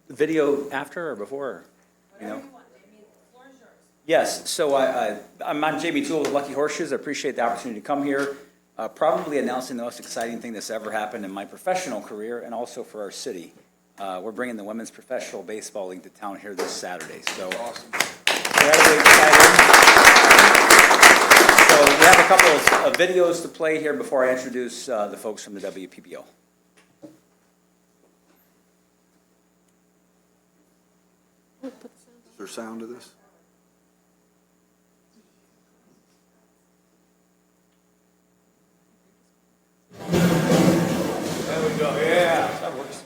Video after or before? You know? Yes, so I'm Jamie Toole with Lucky Horseshoes. I appreciate the opportunity to come here. Probably announcing the most exciting thing that's ever happened in my professional career and also for our city. We're bringing the Women's Professional Baseball League to town here this Saturday. So awesome. Incredibly excited. So we have a couple of videos to play here before I introduce the folks from the WPBL. Is there sound to this? There we go, yeah, that works.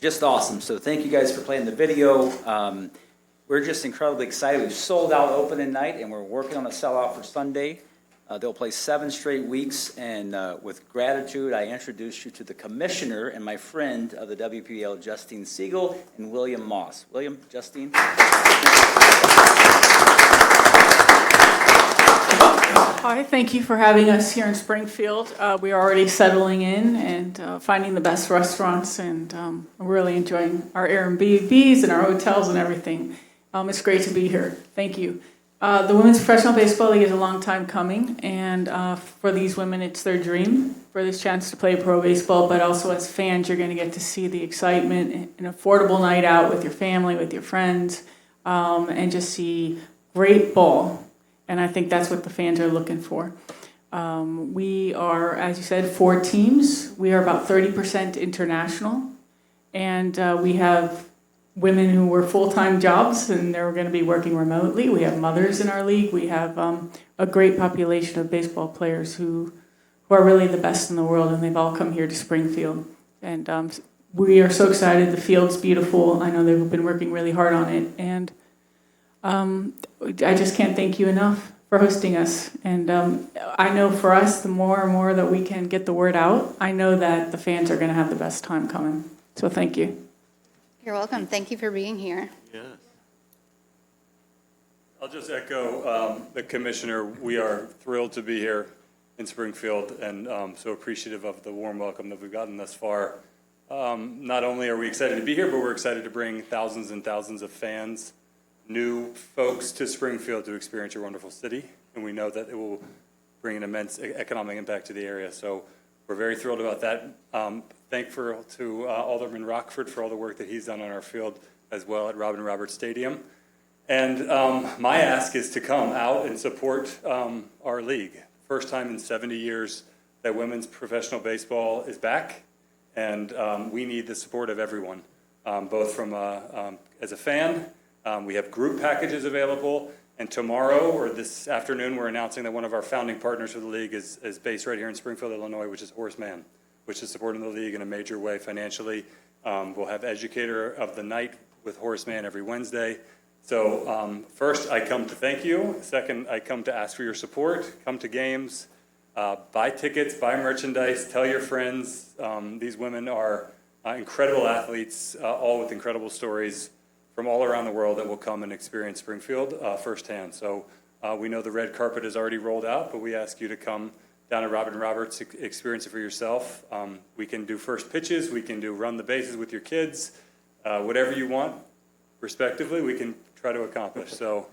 Just awesome. So thank you guys for playing the video. We're just incredibly excited. We've sold out opening night, and we're working on a sellout for Sunday. They'll play 7 straight weeks, and with gratitude, I introduce you to the commissioner and my friend of the WPBL, Justine Siegel, and William Moss. William, Justine. Hi, thank you for having us here in Springfield. We are already settling in and finding the best restaurants, and really enjoying our Airbnbs and our hotels and everything. It's great to be here. Thank you. The Women's Professional Baseball League is a long time coming, and for these women, it's their dream for this chance to play pro baseball, but also as fans, you're going to get to see the excitement, an affordable night out with your family, with your friends, and just see great ball. And I think that's what the fans are looking for. We are, as you said, 4 teams. We are about 30% international. And we have women who work full-time jobs, and they're going to be working remotely. We have mothers in our league. We have a great population of baseball players who are really the best in the world, and they've all come here to Springfield. And we are so excited. The field's beautiful. I know they've been working really hard on it. And I just can't thank you enough for hosting us. And I know for us, the more and more that we can get the word out, I know that the fans are going to have the best time coming. So thank you. You're welcome. Thank you for being here. Yes. I'll just echo the commissioner. We are thrilled to be here in Springfield and so appreciative of the warm welcome that we've gotten thus far. Not only are we excited to be here, but we're excited to bring thousands and thousands of fans new folks to Springfield to experience your wonderful city, and we know that it will bring an immense economic impact to the area. So we're very thrilled about that. Thankful to Alderman Rockford for all the work that he's done on our field as well at Robin Roberts Stadium. And my ask is to come out and support our league. First time in 70 years that women's professional baseball is back, and we need the support of everyone, both from as a fan. We have group packages available, and tomorrow or this afternoon we're announcing that one of our founding partners for the league is based right here in Springfield, Illinois, which is Horace Mann, which is supporting the league in a major way financially. We'll have Educator of the Night with Horace Mann every Wednesday. So first, I come to thank you. Second, I come to ask for your support. Come to games, buy tickets, buy merchandise, tell your friends. These women are incredible athletes, all with incredible stories from all around the world that will come and experience Springfield firsthand. So we know the red carpet is already rolled out, but we ask you to come down to Robin Roberts, experience it for yourself. We can do first pitches, we can do run the bases with your kids, whatever you want, respectively, we can try to accomplish. So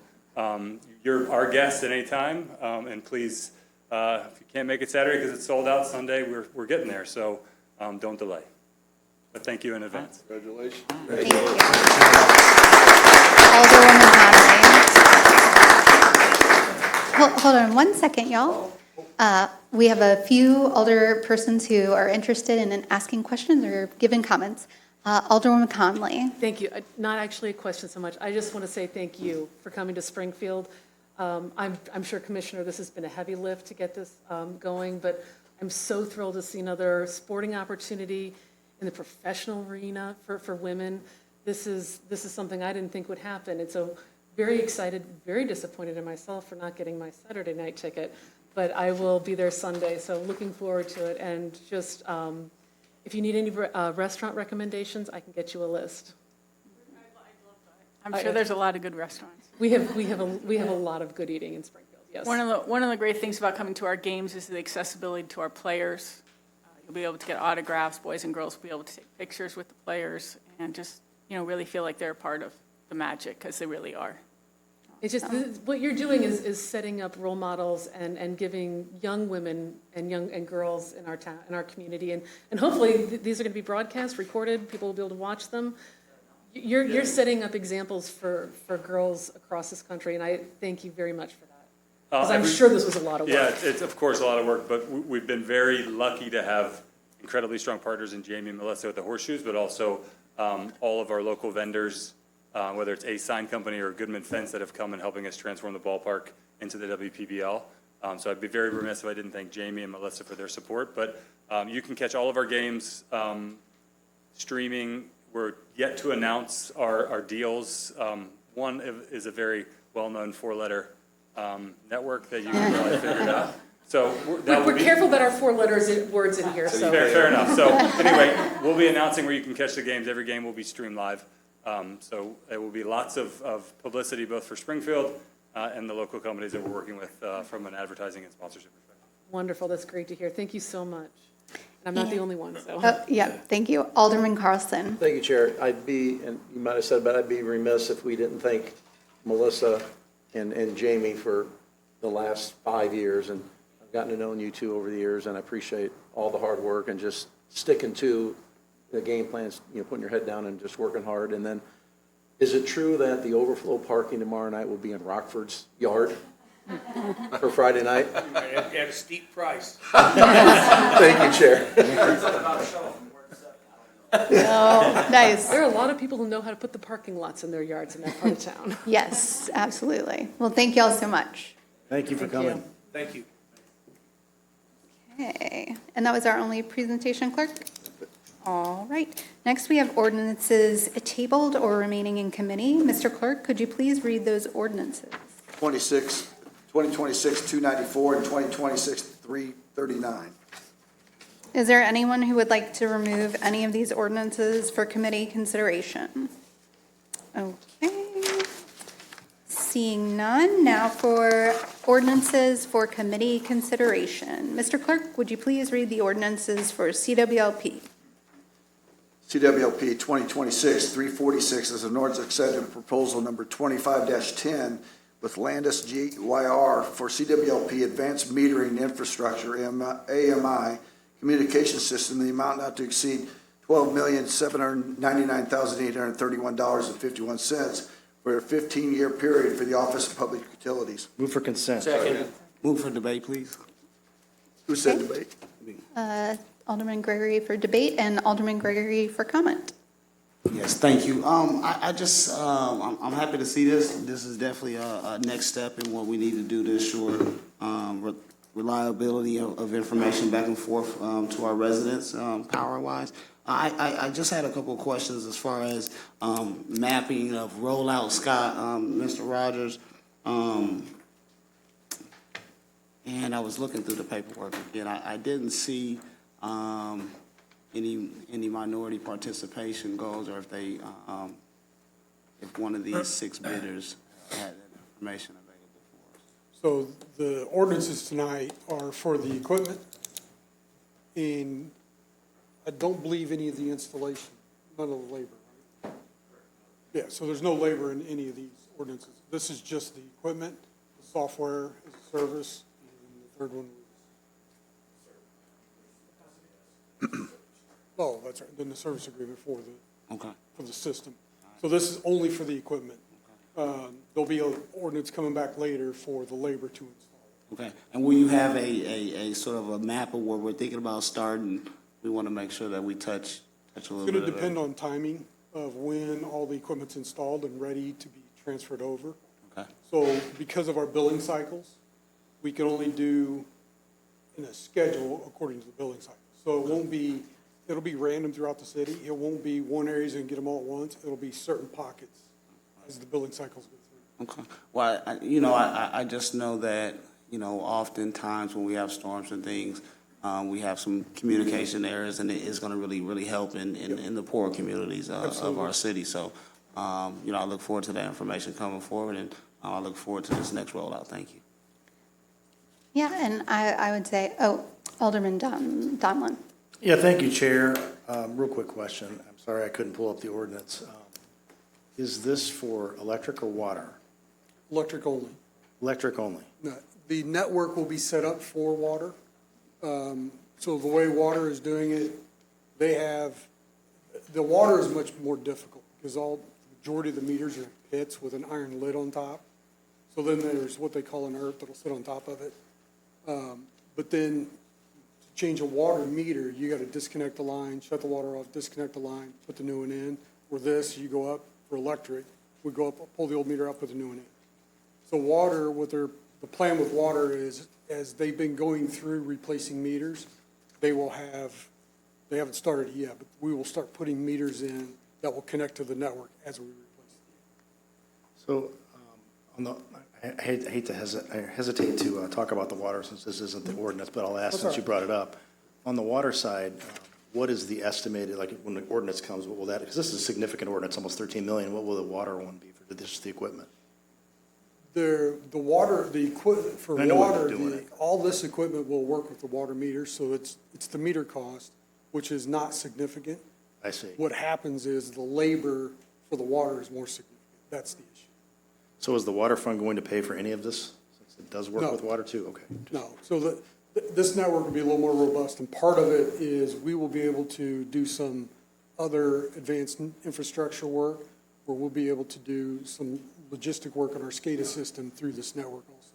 you're our guest at any time, and please, if you can't make it Saturday because it's sold out, Sunday, we're getting there, so don't delay. But thank you in advance. Congratulations. Thank you. Alderwoman Connolly. Hold on one second, y'all. We have a few alder persons who are interested in asking questions or giving comments. Alderwoman Conley. Thank you. Not actually a question so much. I just want to say thank you for coming to Springfield. I'm sure, Commissioner, this has been a heavy lift to get this going, but I'm so thrilled to see another sporting opportunity in the professional arena for women. This is something I didn't think would happen. And so very excited, very disappointed in myself for not getting my Saturday night ticket, but I will be there Sunday, so looking forward to it. And just, if you need any restaurant recommendations, I can get you a list. I'm sure there's a lot of good restaurants. We have a lot of good eating in Springfield, yes. One of the great things about coming to our games is the accessibility to our players. You'll be able to get autographs, boys and girls will be able to take pictures with the players and just, really feel like they're a part of the magic, because they really are. It's just, what you're doing is setting up role models and giving young women and girls in our town, in our community, and hopefully these are going to be broadcast, recorded, people will be able to watch them. You're setting up examples for girls across this country, and I thank you very much for that. Because I'm sure this was a lot of work. Yeah, it's of course a lot of work, but we've been very lucky to have incredibly strong partners in Jamie and Melissa with the Horseshoes, but also all of our local vendors, whether it's Ace Sign Company or Goodman Fence, that have come and helping us transform the ballpark into the WPBL. So I'd be very remiss if I didn't thank Jamie and Melissa for their support. But you can catch all of our games streaming. We're yet to announce our deals. One is a very well-known four-letter network that you can probably figure out. So we're careful about our words in here. So fair enough. So anyway, we'll be announcing where you can catch the games. Every game will be streamed live. So there will be lots of publicity both for Springfield and the local companies that we're working with from an advertising and sponsorship perspective. Wonderful. That's great to hear. Thank you so much. I'm not the only one, so. Yeah, thank you. Alderman Carlson. Thank you, Chair. And you might have said, but I'd be remiss if we didn't thank Melissa and Jamie for the last 5 years. And I've gotten to know you two over the years, and I appreciate all the hard work and just sticking to the game plans, putting your head down and just working hard. And then, is it true that the overflow parking tomorrow night will be in Rockford's yard for Friday night? At a steep price. Thank you, Chair. Oh, nice. There are a lot of people who know how to put the parking lots in their yards in that part of town. Yes, absolutely. Well, thank you all so much. Thank you for Thank you. coming. Thank you. Okay, and that was our only presentation, clerk? All right. Next, we have ordinances tabled or remaining in committee. Mr. Clerk, could you please read those ordinances? 2026-294 and 2026-339. Is there anyone who would like to remove any of these ordinances for committee consideration? Okay. Seeing none, now for ordinances for committee consideration. Mr. Clerk, would you please read the ordinances for CWLP? CWLP 2026-346 is an ordinance accepting proposal number 25-10 with Landis GYR for CWLP Advanced Metering Infrastructure, AMI, communication system, the amount not to exceed $12,799,831.51 for a 15-year period for the Office of Public Utilities. Move for consent. Second. Move for debate, please. Who said debate? Alderman Gregory for debate and Alderman Gregory for comment. Yes, thank you. I'm happy to see this. This is definitely a next step in what we need to do to ensure reliability of information back and forth to our residents, power-wise. I just had a couple of questions as far as mapping of rollout, Scott, Mr. Rogers. And I was looking through the paperwork again. I didn't see any minority participation goals, or if they, if one of these 6 bidders had that information available for us. So the ordinances tonight are for the equipment, and I don't believe any of the installation, none of the labor, right? Yeah, so there's no labor in any of these ordinances. This is just the equipment, the software as a service, and the third one was. Oh, that's right, then the service agreement for the system. So this is only for the equipment. There'll be an ordinance coming back later for the labor to install. Okay, and will you have a sort of a map of where we're thinking about starting? We want to make sure that we touch a little bit. It's going to depend on timing of when all the equipment's installed and ready to be transferred over. Okay. So because of our billing cycles, we can only do in a schedule according to the billing cycle. So it won't be, it'll be random throughout the city. It won't be one area's going to get them all at once. It'll be certain pockets as the billing cycles go through. Okay. Well, I just know that, oftentimes when we have storms and things, we have some communication errors, and it is going to really, really help in the poor communities of our city. So, I look forward to that information coming forward, and I look forward to this next rollout. Thank you. Yeah, and I would say, Alderman Donlin. Yeah, thank you, Chair. Real quick question. I'm sorry I couldn't pull up the ordinance. Is this for electric or water? Electric only. Electric only. No, the network will be set up for water. So the way water is doing it, the water is much more difficult because the majority of the meters are pits with an iron lid on top. So then there's what they call an earth that'll sit on top of it. But then to change a water meter, you got to disconnect the line, shut the water off, disconnect the line, put the new one in. With this, you go up for electric, we go up, pull the old meter up, put the new one in. So water, the plan with water is, as they've been going through replacing meters, they haven't started yet, but we will start putting meters in that will connect to the network as we replace So, I hesitate to talk about the water since this isn't the ordinance, but I'll ask That's since you all brought it up. On the water side, what is the estimated, like when the ordinance comes, what will that, because this is a significant ordinance, almost 13 million, what will the water one be for just the equipment? The equipment for I know what water, they're doing. all this equipment will work with the water meter, so it's the meter cost, which is not significant. I see. What happens is the labor for the water is more significant. That's the issue. So is the water fund going to pay for any of this, since it does work No. with water too? Okay. No, so this network will be a little more robust, and part of it is we will be able to do some other advanced infrastructure work, where we'll be able to do some logistic work on our SCADA system through this network also.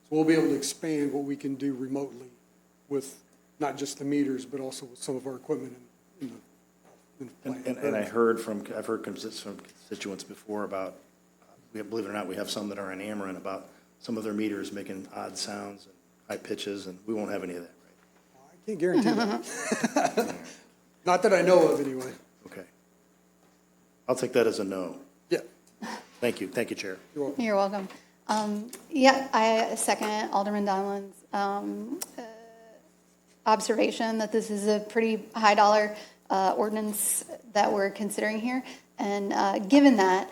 So we'll be able to expand what we can do remotely with not just the meters, but also with some of our equipment in the plant. And I've heard from constituents before about, believe it or not, we have some that are in Ameren about some of their meters making odd sounds and high pitches, and we won't have any of that, right? I can't guarantee that. Not that I know of, anyway. Okay. I'll take that as a no. Yeah. Thank you, Chair. You're welcome. Yeah, I second Alderman Donlin's observation that this is a pretty high dollar ordinance that we're considering here. And given that,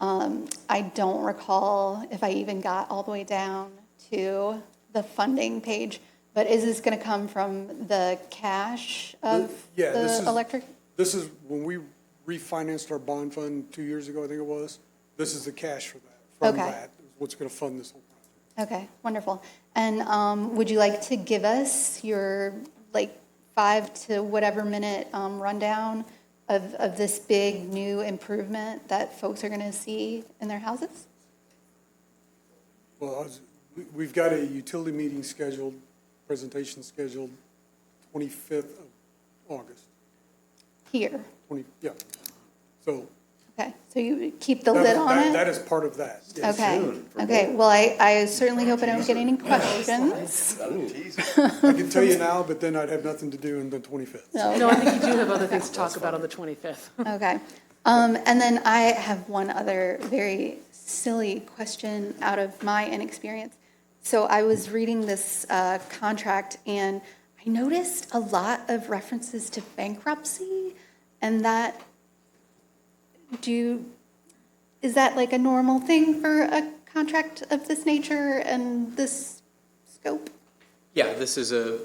I don't recall if I even got all the way down to the funding page, but is this going to come from the cash of Yeah, the electric? This is, when we refinanced our bond fund 2 years ago, I think it was, this is the cash for that, from Okay. that, is what's going to fund this whole project. Okay, wonderful. And would you like to give us your, like, 5 to whatever minute rundown of this big new improvement that folks are going to see in their houses? Well, we've got a utility meeting scheduled, presentation scheduled 25th of August. Here, Yeah. So. okay, so you keep the lid on That it? is part of that. Yes. Okay, okay, well, I certainly hope I don't get any questions. I can tell you now, but then I'd have nothing to do on the 25th. No, I think you do have other things to talk about on the 25th. Okay. And then I have one other very silly question out of my inexperience. So I was reading this contract, and I noticed a lot of references to bankruptcy, and that, is that like a normal thing for a contract of this nature and this scope? Yeah, this is a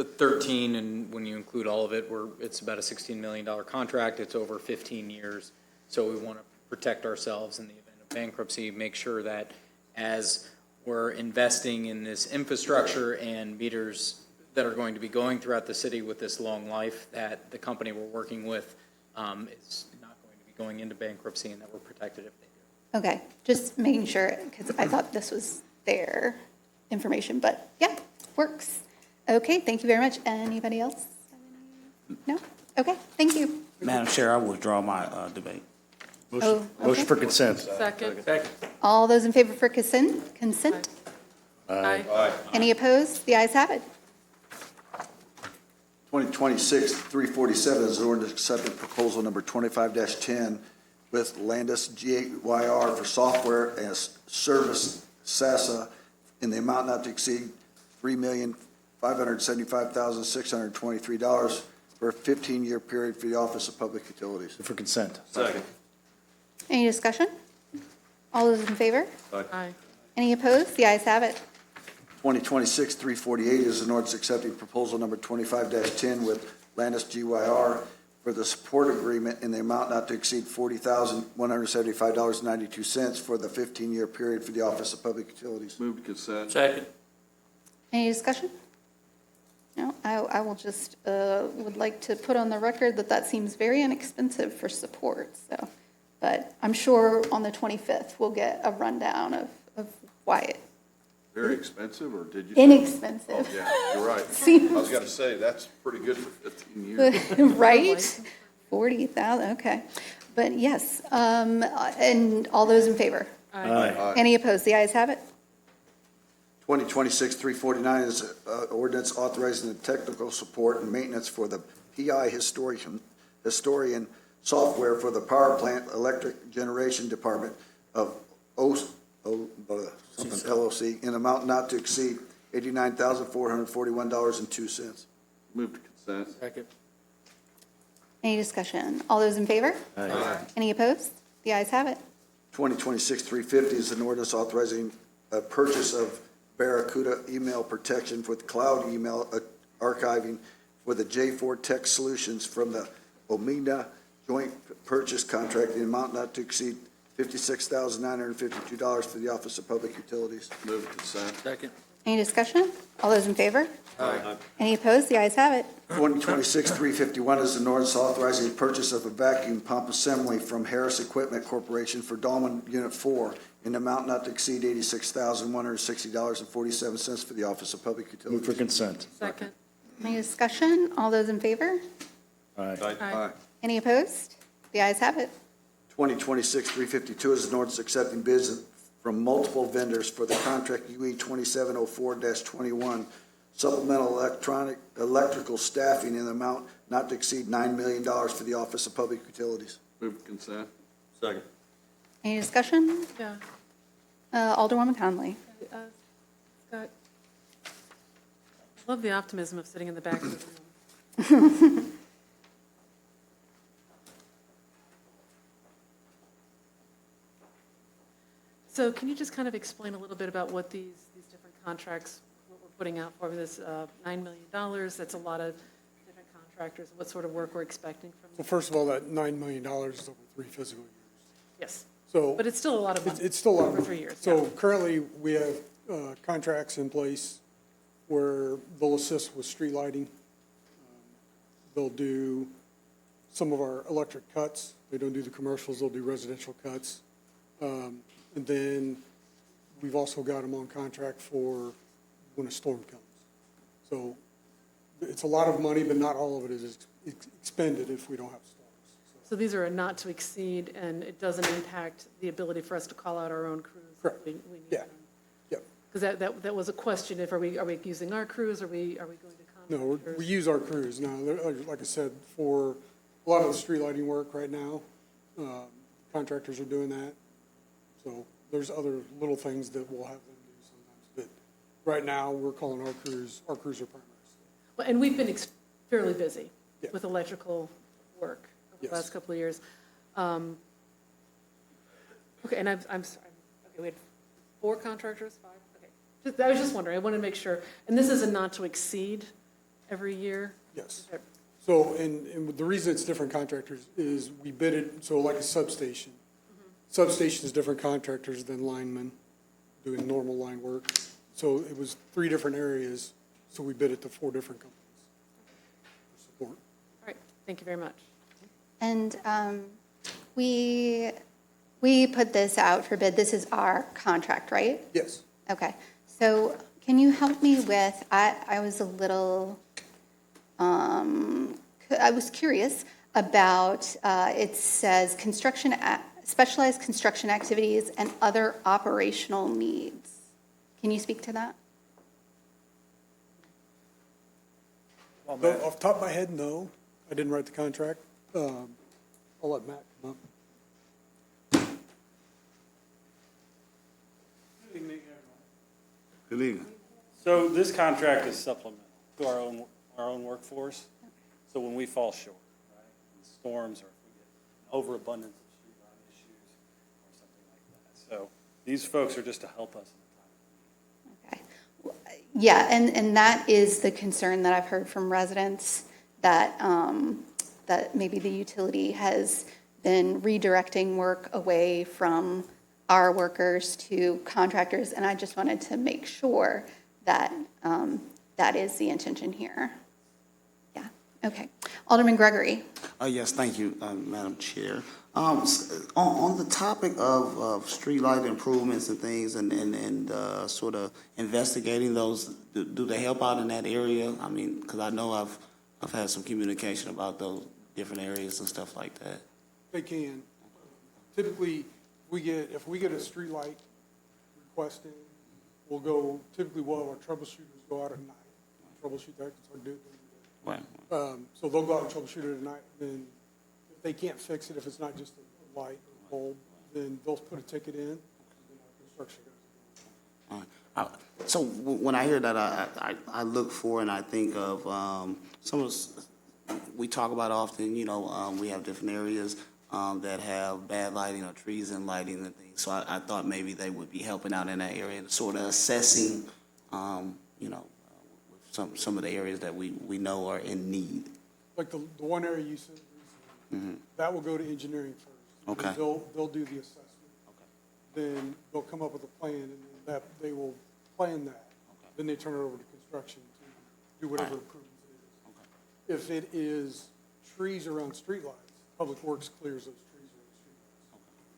13, and when you include all of it, it's about a $16 million contract. It's over 15 years. So we want to protect ourselves in the event of bankruptcy, make sure that as we're investing in this infrastructure and meters that are going to be going throughout the city with this long life, that the company we're working with is not going to be going into bankruptcy, and that we're protected if they do. Okay, just making sure, because I thought this was their information, but yeah, works. Okay, thank you very much. Anybody else? No? Okay, thank you. Madam Chair, I withdraw my debate. Oh, Motion okay. for consent. Second. All those in favor for consent? Aye. Any opposed? The ayes have it. 2026-347 is an ordinance accepting proposal number 25-10 with Landis GYR for software as service SASA in the amount not to exceed $3,575,623 for a 15-year period for the Office of Public Utilities. For consent. Any discussion? All those in favor? Aye. Any opposed? The ayes have it. 2026-348 is an ordinance accepting proposal number 25-10 with Landis GYR for the support agreement in the amount not to exceed $40,175.92 for the 15-year period for the Office of Public Utilities. Move to consent. Second. Any discussion? No, I will just, would like to put on the record that that seems very inexpensive for support, so. But I'm sure on the 25th, we'll get a rundown of why it, Very expensive, or did you? inexpensive. Oh, yeah, you're right. I Seems- was gonna say, that's pretty good for 15 years. Right? 40,000, okay. But yes, and all those in favor? Aye. Any opposed? The ayes have it. 2026-349 is ordinance authorizing the technical support and maintenance for the PI historian software for the power plant electric generation department of LOC in amount not to exceed $89,441.02. Move to consent. Second. Any discussion? All those in favor? Aye. Any opposed? The ayes have it. 2026-350 is an ordinance authorizing a purchase of Barracuda email protection for the cloud email archiving for the J4 Tech Solutions from the Omega joint purchase contract in amount not to exceed $56,952 for the Office of Public Utilities. Move to consent. Second. Any discussion? All those in favor? Aye. Any opposed? The ayes have it. 2026-351 is an ordinance authorizing the purchase of a vacuum pump assembly from Harris Equipment Corporation for Dolman Unit 4 in amount not to exceed $86,160.47 for the Office of Public Move Utilities. for consent. Second. Any discussion? All those in favor? Aye. Aye. Any opposed? The ayes have it. 2026-352 is an ordinance accepting bids from multiple vendors for the contract UE 2704-21 supplemental electrical staffing in the amount not to exceed $9 million for the Office of Public Utilities. Move to consent. Second. Any discussion? Yeah. Alderwoman Conley. Scott, I love the optimism of sitting in the back of the room. So can you just kind of explain a little bit about what these different contracts, what we're putting out for this $9 million? That's a lot of different contracts. contractors, what sort of work we're expecting from So them? first of all, that $9 million is over 3 fiscal years. Yes, So but it's still a lot of money. it's still a lot. Over 3 years, So yeah. currently, we have contracts in place where they'll assist with street lighting. They'll do some of our electric cuts. They don't do the commercials, they'll do residential cuts. And then we've also got them on contract for when a storm comes. So it's a lot of money, but not all of it is expended if we don't have storms. So these are a not to exceed, and it doesn't impact the ability for us to call out our own crews. if Correct. we need Yeah. them. Yep. Because that was a question, if are we using our crews, are we going to No, contractors? we use our crews now. Like I said, for a lot of the street lighting work right now, contractors are doing that. So there's other little things that we'll have them do sometimes. But right now, we're calling our crews are primary. Well, and we've been fairly busy Yeah. with electrical work over the Yes. last couple of years. Okay, and I'm sorry, okay, we had 4 contractors, 5? Okay. I was just wondering, I wanted to make sure, and this is a not to exceed every year? Yes. So, and the reason it's different contractors is we bid it, so like a substation. Substation is different contractors than linemen doing normal line work. So it was 3 different areas, so we bid it to 4 different companies for support. All right, thank you very much. And we put this out for bid. This is our contract, right? Yes. Okay. So can you help me with, I was a little, I was curious about, it says specialized construction activities and other operational needs. Can you speak to that? Off the top of my head, no. I didn't write the contract. I'll let Matt come up. Good evening. So this contract is supplemental to our own workforce. So when we fall short, right, in storms or if we get an overabundance of street light issues or something like that. So these folks are just to help us in the time. Okay. Yeah, and that is the concern that I've heard from residents, that, that maybe the utility has been redirecting work away from our workers to contractors, and I just wanted to make sure that that is the intention here. Yeah, okay. Alderman Gregory. Yes, thank you, Madam Chair. On the topic of streetlight improvements and things and sort of investigating those, do they help out in that area? I mean, because I know I've had some communication about those different areas and stuff like that. They can. Typically, if we get a street light requested, we'll have our troubleshooters go out at night, troubleshoot that, it's hard to do. Right. So they'll go out and troubleshoot it at night, then if they can't fix it, if it's not just a light or bulb, then they'll put a ticket in, and then our construction guys. All right. So when I hear that, I look for and I think of we talk about often, we have different areas that have bad lighting or trees and lighting and things. So I thought maybe they would be helping out in that area and sort of assessing, some of the areas that we know are in need. Like the one area you said, that will go to engineering first. Okay. They'll do the assessment. Then they'll come up with a plan, and then they will plan that. Then they turn it over to construction to do whatever improvements it is. If it is trees around streetlights, Public Works clears those trees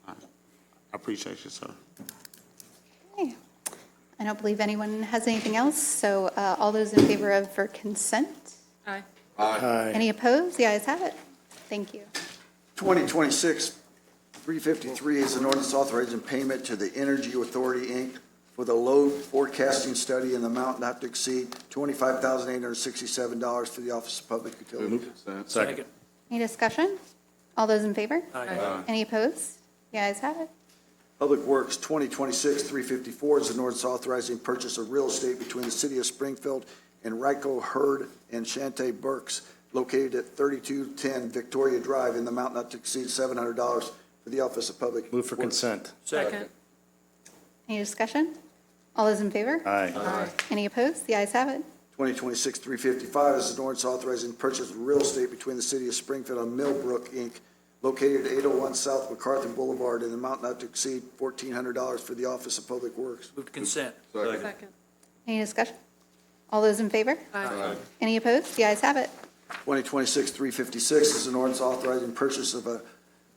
around streetlights. I appreciate you, sir. Okay. I don't believe anyone has anything else, so all those in favor for consent? Aye. Any opposed? The ayes have it. Thank you. 2026-353 is an ordinance authorizing payment to the Energy Authority, Inc. for the load forecasting study in the amount not to exceed $25,867 for the Office of Public Utilities. Move to consent. Second. Any discussion? All those in favor? Aye. Any opposed? The ayes have it. Public Works, 2026-354 is an ordinance authorizing purchase of real estate between the City of Springfield and Ryko Hurd and Shante Burks located at 3210 Victoria Drive in the amount not to exceed $700 for the Office of Public. Move for consent. Second. Any discussion? All those in favor? Aye. Any opposed? The ayes have it. 2026-355 is an ordinance authorizing the purchase of real estate between the city of Springfield and Millbrook, Inc., located at 801 South MacArthur Boulevard, in an amount not to exceed $1,400 for the Office of Public Works. Move to consent. Second. Any discussion? All those in favor? Aye. Any opposed? The ayes have it. 2026-356 is an ordinance authorizing purchase of a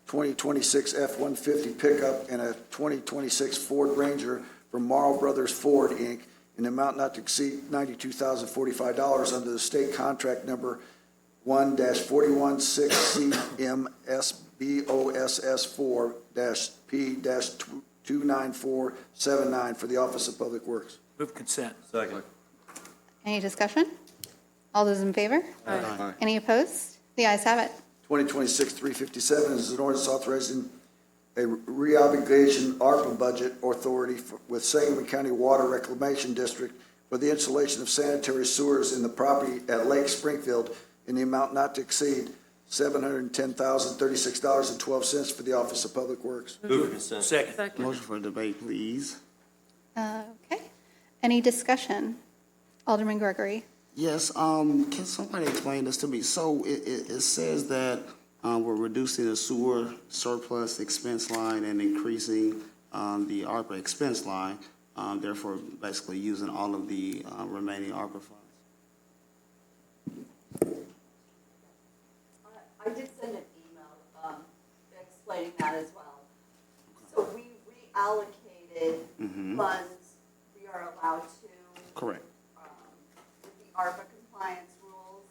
2026 F-150 pickup and a 2026 Ford Ranger from Marl Brothers Ford, Inc., in an amount not to exceed $92,045 under the state contract number 1-416CMSBOSS4-P-29479 for the Office of Public Works. Move consent. Second. Any discussion? All those in favor? Aye. Any opposed? The ayes have it. 2026-357 is an ordinance authorizing a reobligation ARPA budget authority with Sangamon County Water Reclamation District for the installation of sanitary sewers in the property at Lake Springfield in the amount not to exceed $710,036.12 for the Office of Public Works. Move consent. Second. Second. Motion for debate, please. Okay. Any discussion? Alderman Gregory. Yes, can somebody explain this to me? So it says that we're reducing the sewer surplus expense line and increasing the ARPA expense line, therefore basically using all of the remaining ARPA funds. I did send an email explaining that as well. So we reallocated funds we are allowed to. Correct. With the ARPA compliance rules,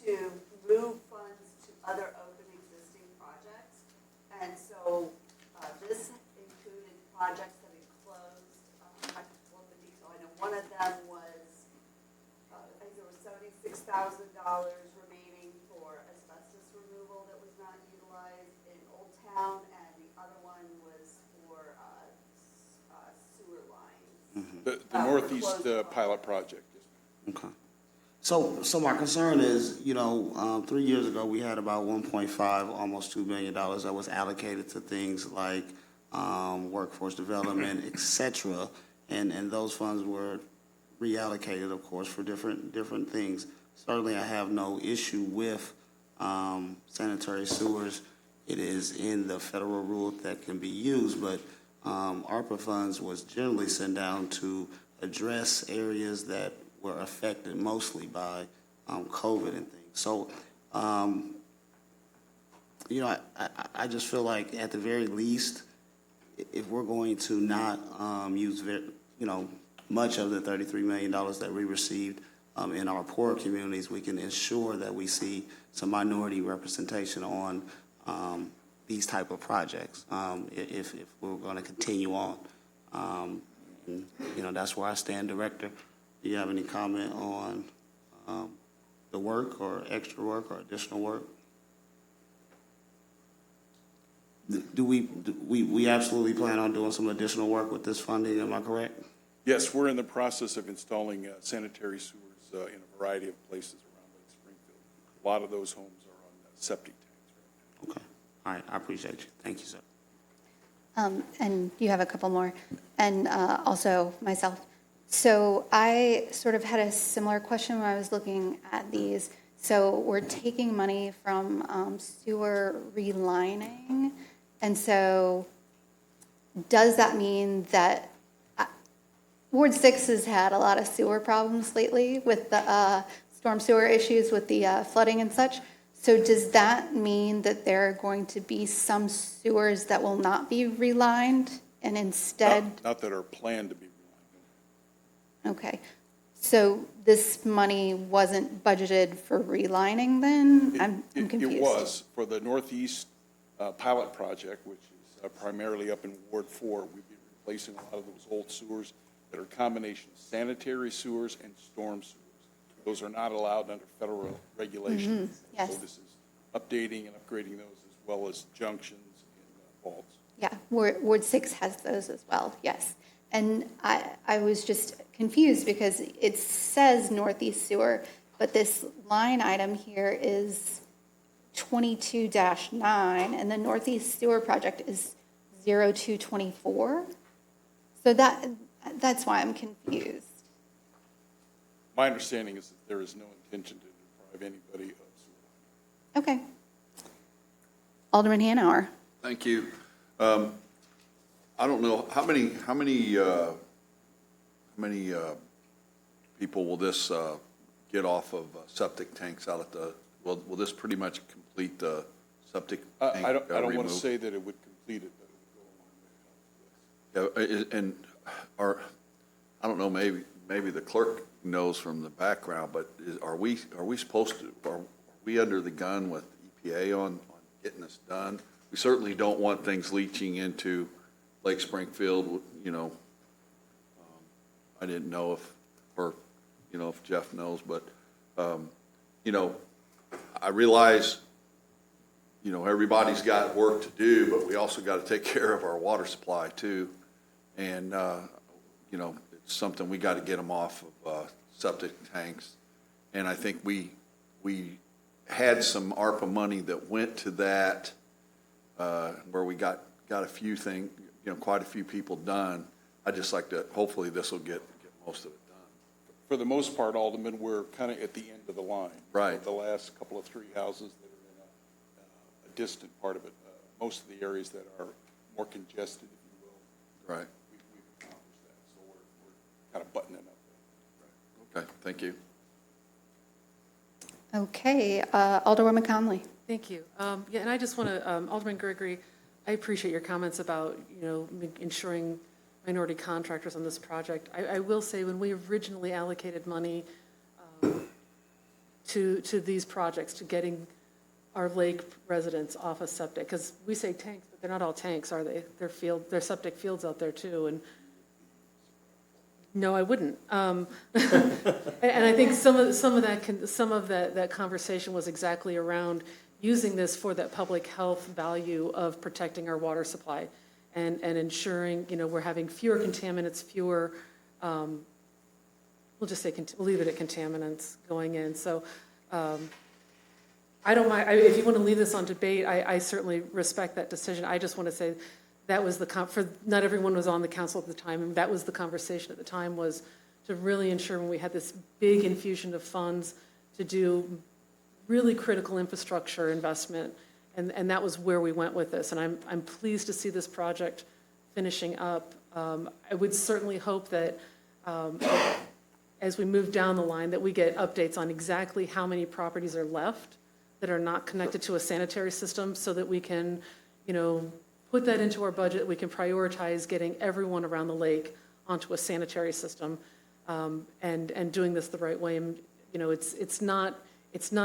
to move funds to other open existing projects. And so this included projects that had closed. I pulled the detail. I know one of them was, I think there was $76,000 remaining for asbestos removal that was not utilized in Old Town, and the other one was for sewer lines. The Northeast pilot project. Okay. So my concern is, 3 years ago, we had about 1.5, almost $2 million that was allocated to things like workforce development, et cetera, and those funds were reallocated, of course, for different things. Certainly, I have no issue with sanitary sewers. It is in the federal rule that can be used, but ARPA funds was generally sent down to address areas that were affected mostly by COVID and things. So, I just feel like at the very least, if we're going to not use, much of the $33 million that we received in our poorer communities, we can ensure that we see some minority representation on these type of projects if we're going to continue on. That's where I stand, Director. Do you have any comment on the work or extra work or additional work? Do we absolutely plan on doing some additional work with this funding, am I correct? Yes, we're in the process of installing sanitary sewers in a variety of places around Lake Springfield. A lot of those homes are on septic tanks right now. Okay. All right, I appreciate you. Thank you, sir. And you have a couple more, and also myself. So I sort of had a similar question when I was looking at these. So we're taking money from sewer relining, and so does that mean that Ward 6 has had a lot of sewer problems lately with the storm sewer issues with the flooding and such? So does that mean that there are going to be some sewers that will not be relined and instead? Not that are planned to be relined. Okay. So this money wasn't budgeted for relining then? I'm confused. It was. For the Northeast pilot project, which is primarily up in Ward 4, we've been replacing a lot of those old sewers that are a combination of sanitary sewers and storm sewers. Those are not allowed under federal regulations. Yes. So this is updating and upgrading those as well as junctions and vaults. Yeah, Ward 6 has those as well, yes. And I was just confused because it says Northeast Sewer, but this line item here is 22-9, and the Northeast Sewer project is 0224. So that's why I'm confused. My understanding is that there is no intention to deprive anybody of sewer. Okay. Alderman Hanauer. Thank you. I don't know, how many people will this get off of septic tanks out at the, will this pretty much complete the septic tank I don't want to remove? say that it would complete it, but it would go a long way to help with this. And I don't know, maybe the clerk knows from the background, but are we supposed to, are we under the gun with EPA on getting this done? We certainly don't want things leaching into Lake Springfield, you know. I didn't know if Jeff knows, but, you know, I realize, you know, everybody's got work to do, but we also got to take care of our water supply too. And, you know, it's something we got to get them off of septic tanks. And I think we had some ARPA money that went to that, where we got a few things, you know, quite a few people done. I'd just like to, hopefully this will get most of it done. For the most part, Alderman, we're kind of at the end of the line. Right. The last couple of 3 houses that are in a distant part of it, most of the areas that are more congested, if you will. Right. We've accomplished that, so we're kind of buttoning up there. Okay, thank you. Okay, Alderwoman Conley. Thank you. Yeah, and I just want to, Alderman Gregory, I appreciate your comments about, you know, ensuring minority contractors on this project. I will say, when we originally allocated money to these projects, to getting our lake residents off of septic, because we say tanks, but they're not all tanks, are they? They're septic fields out there too, and no, I wouldn't. And I think some of that conversation was exactly around using this for that public health value of protecting our water supply and ensuring, you know, we're having fewer contaminants, fewer, we'll just say, we'll leave it at contaminants going in. So I don't mind, if you want to leave this on debate, I certainly respect that decision. I just want to say that was not everyone was on the council at the time, and that was the conversation at the time, was to really ensure when we had this big infusion of funds to do really critical infrastructure investment, and that was where we went with this. And I'm pleased to see this project finishing up. I would certainly hope that as we move down the line, that we get updates on exactly how many properties are left that are not connected to a sanitary system, so that we can, you know, put that into our budget. We can prioritize getting everyone around the lake onto a sanitary system, and doing this the right way. And, you know, it's not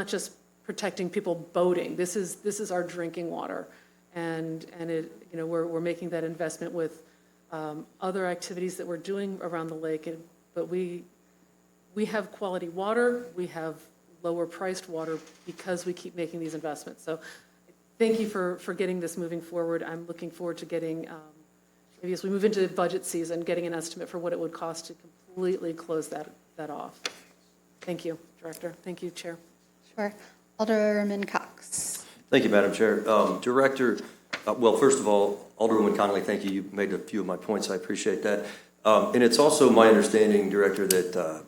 just protecting people boating. This is our drinking water, and it, you know, we're making that investment with other activities that we're doing around the lake. But we have quality water. We have lower priced water because we keep making these investments. So thank you for getting this moving forward. I'm looking forward to getting, maybe as we move into budget season, getting an estimate for what it would cost to completely close that off. Thank you, Director. Thank you, Chair. Sure. Alderman Cox. Thank you, Madam Chair. Director, well, first of all, Alderwoman Connolly, thank you. You made a few of my points. I appreciate that. And it's also my understanding, Director, that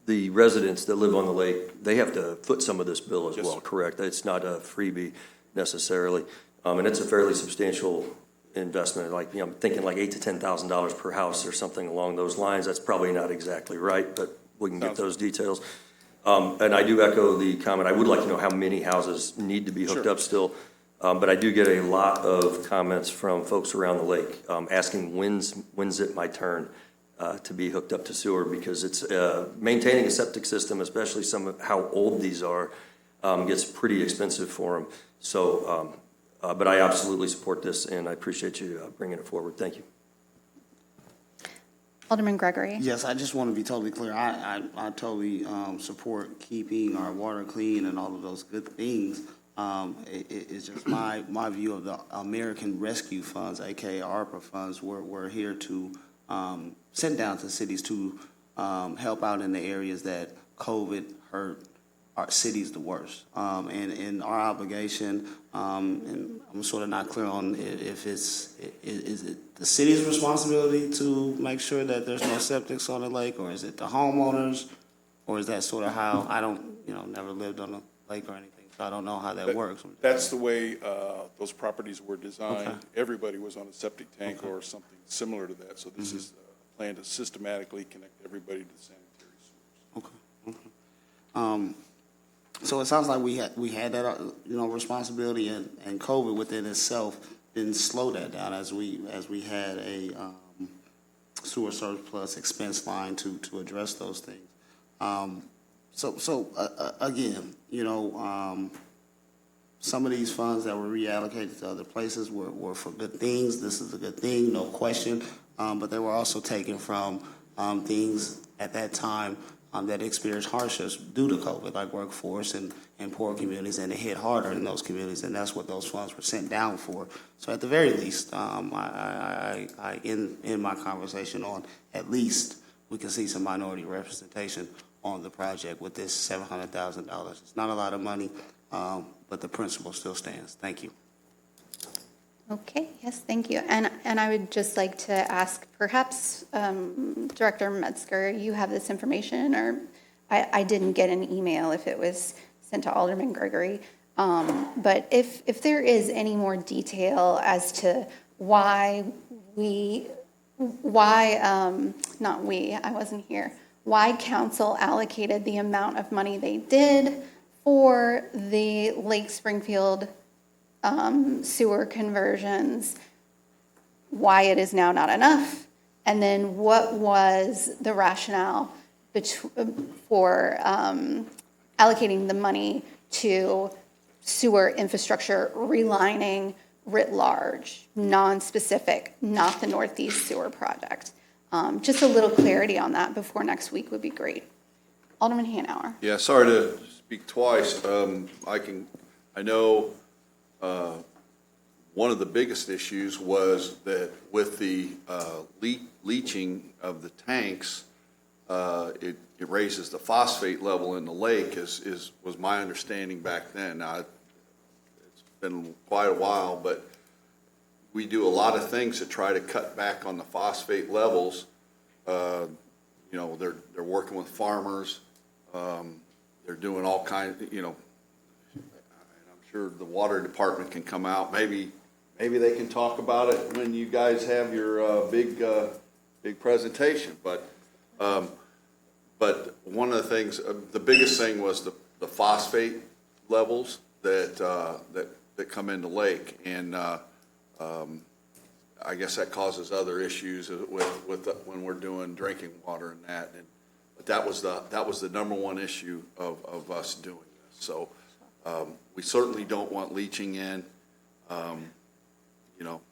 the residents that live on the lake, they have to foot some of this bill as well, correct? It's not a freebie necessarily. And it's a fairly substantial investment, like, you know, I'm thinking like $8,000 to $10,000 per house or something along those lines. That's probably not exactly right, but we can get those details. And I do echo the comment. I would like to know how many houses need to be hooked up still. But I do get a lot of comments from folks around the lake asking when's it my turn to be hooked up to sewer, because it's maintaining a septic system, especially some of how old these are, gets pretty expensive for them. So, but I absolutely support this, and I appreciate you bringing it forward. Thank you. Alderman Gregory. Yes, I just want to be totally clear. I totally support keeping our water clean and all of those good things. It's just my view of the American Rescue Funds, aka ARPA funds. We're here to send down to cities to help out in the areas that COVID hurt our cities the worst. And our obligation, and I'm sort of not clear on if is it the city's responsibility to make sure that there's no septics on the lake, or is it the homeowners, or is that sort of how, I don't, never lived on a lake or anything, so I don't know how that works. That's the way those properties were designed. Okay. Everybody was on a septic tank or something similar to that. So this is a plan to systematically connect everybody to the sanitary sewers. Okay. So it sounds like we had that, responsibility, and COVID within itself didn't slow that down as we had a sewer surplus expense line to address those things. Again, some of these funds that were reallocated to other places were for good things. This is a good thing, no question. But they were also taken from things at that time that experienced hardships due to COVID, like workforce and poor communities, and it hit harder in those communities, and that's what those funds were sent down for. So at the very least, I in my conversation on, at least we can see some minority representation on the project with this $700,000. It's not a lot of money, but the principle still stands. Thank you. Okay, yes, thank you. And I would just like to ask, perhaps, Director Metzger, you have this information, or I didn't get an email if it was sent to Alderman Gregory. But if there is any more detail as to why I wasn't here, why council allocated the amount of money they did for the Lake Springfield sewer conversions, why it is now not enough, and then what was the rationale for allocating the money to sewer infrastructure relining writ large, non-specific, not the Northeast Sewer Project. Just a little clarity on that before next week would be great. Alderman Hanauer. Yeah, sorry to speak twice. I know one of the biggest issues was that with the leaching of the tanks, it raises the phosphate level in the lake, was my understanding back then. Now, it's been quite a while, but we do a lot of things to try to cut back on the phosphate levels. They're working with farmers. They're doing all kinds, and I'm sure the water department can come out. Maybe they can talk about it when you guys have your big presentation. But one of the things, the biggest thing was the phosphate levels that come into lake, and I guess that causes other issues with when we're doing drinking water and that. But that was the number one issue of us doing this. So we certainly don't want leaching in.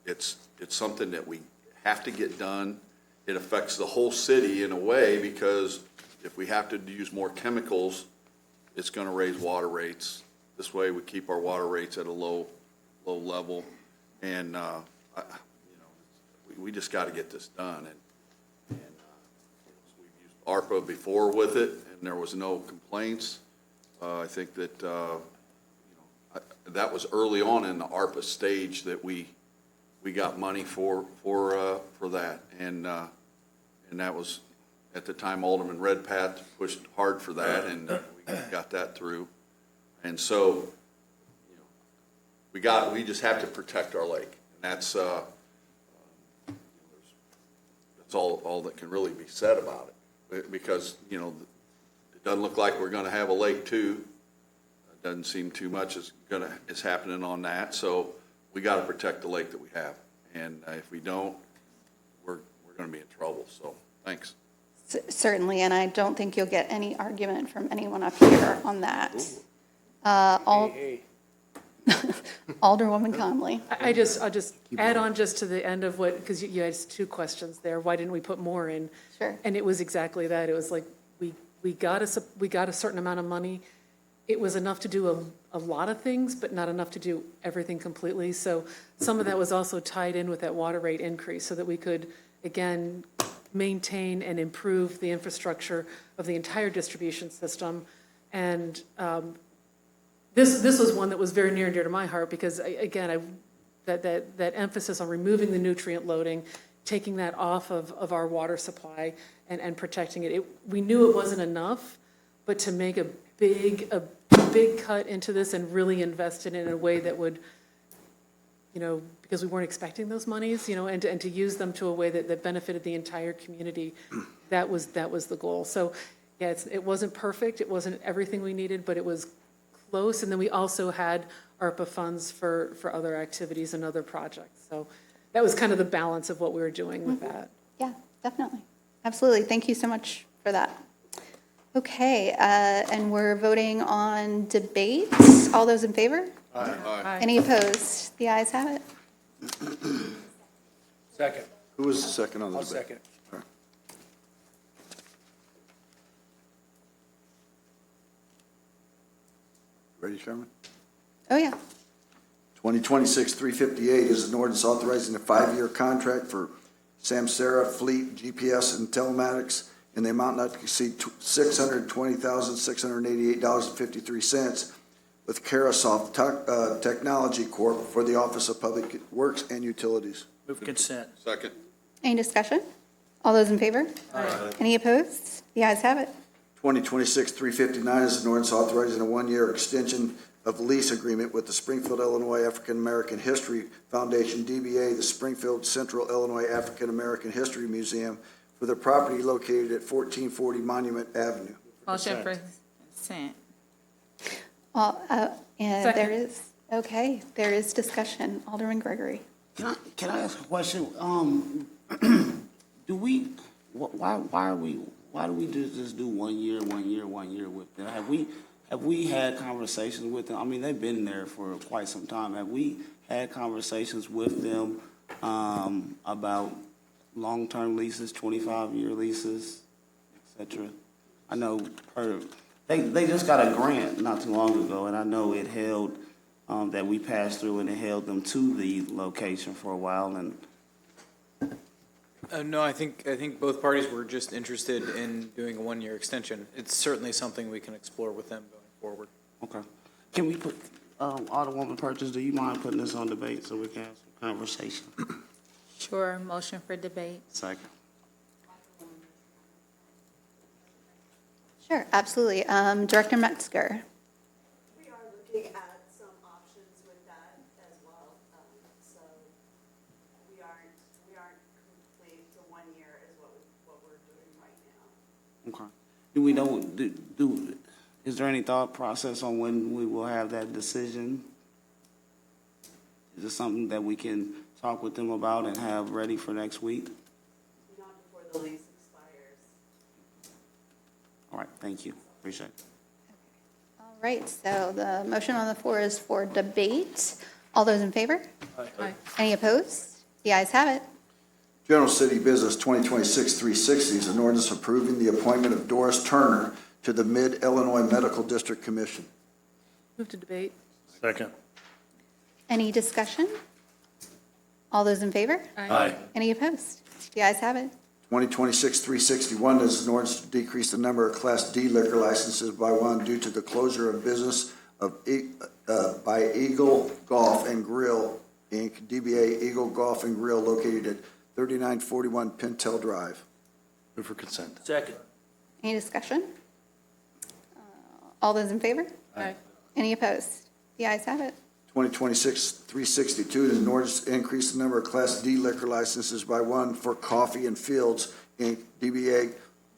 It's something that we have to get done. It affects the whole city in a way, because if we have to use more chemicals, it's going to raise water rates. This way, we keep our water rates at a low level, and we just got to get this done. And we've used ARPA before with it, and there was no complaints. I think that that was early on in the ARPA stage that we got money for that, and that was at the time Alderman Redpath pushed hard for that, and we got that through. And so we just have to protect our lake, and that's all that can really be said about it, because it doesn't look like we're going to have a lake two. It doesn't seem too much is happening on that, so we got to protect the lake that we have, and if we don't, we're going to be in trouble. So thanks. Certainly, and I don't think you'll get any argument from anyone up here on that. Alderwoman Conley. I'll just add on just to the end of what, because you had two questions there. Why didn't we put more in? Sure. And it was exactly that. It was like, we got a certain amount of money. It was enough to do a lot of things, but not enough to do everything completely. So some of that was also tied in with that water rate increase, so that we could, again, maintain and improve the infrastructure of the entire distribution system, And this was one that was very near and dear to my heart because, again, that emphasis on removing the nutrient loading, taking that off of our water supply and protecting it. We knew it wasn't enough, but to make a big cut into this and really invest it in a way that would, because we weren't expecting those monies, and to use them to a way that benefited the entire community, that was the goal. So, yeah, it wasn't perfect, it wasn't everything we needed, but it was close. And then we also had ARPA funds for other activities and other projects. So that was kind of the balance of what we were doing with that. Yeah, definitely. Absolutely. Thank you so much for that. Okay, and we're voting on debate. All those in favor? Aye. Any opposed? The ayes have it. Second. Who was the second on the I'll debate? second. All right. Ready, Chairman? Oh, yeah. 2026-358 is an ordinance authorizing a 5-year contract for Samsara Fleet GPS and Telematics in the amount not to exceed $620,688.53 with Carasoft Technology Corp. for the Office of Public Works and Utilities. Move consent. Second. Any discussion? All those in favor? Aye. Any opposed? The ayes have it. 2026-359 is an ordinance authorizing a 1-year extension of lease agreement with the Springfield, Illinois African American History Foundation, DBA, the Springfield Central Illinois African American History Museum, for the property located at 1440 Monument Avenue. Motion for consent. And Second. there is discussion. Alderman Gregory. Can I ask a question? Why do we just do 1 year with them? Have we had conversations with them? I mean, they've been there for quite some time. Have we had conversations with them about long-term leases, 25-year leases, et cetera? I know they just got a grant not too long ago, and I know it held that we passed through, and it held them to the location for a while. And No, I think both parties were just interested in doing a 1-year extension. It's certainly something we can explore with them going forward. okay, can we put Alderwoman Purchase? Do you mind putting this on debate so we can have some conversation? Sure, motion for debate. Second. Sure, absolutely. Director Metzger. We are looking at some options with that as well. So we aren't complete. The 1 year is what we're doing right now. Okay. Do we know, is there any thought process on when we will have that decision? Is it something that we can talk with them about and have ready for next week? Not before the lease expires. All right, thank you. Appreciate it. All right, so the motion on the floor is for debate. All those in favor? Aye. Any opposed? The ayes have it. General City Business 2026-360 is an ordinance approving the appointment of Doris Turner to the Mid-Illinois Medical District Commission. Move to debate. Second. Any discussion? All those in favor? Aye. Any opposed? The ayes have it. 2026-361 is an ordinance to decrease the number of Class D liquor licenses by 1 due to the closure of business by Eagle Golf and Grill, Inc., DBA Eagle Golf and Grill, located at 3941 Pintel Drive. Move for consent. Second. Any discussion? All those in favor? Aye. Any opposed? The ayes have it. 2026-362 is an ordinance to increase the number of Class D liquor licenses by 1 for Coffee and Fields, Inc., DBA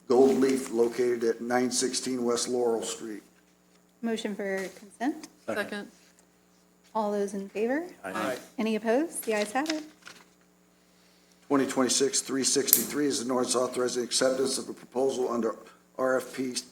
Gold Leaf, located at 916 West Laurel Street. Motion for consent. Second. All those in favor? Aye. Any opposed? The ayes have it. 2026-363 is an ordinance authorizing acceptance of a proposal under RFP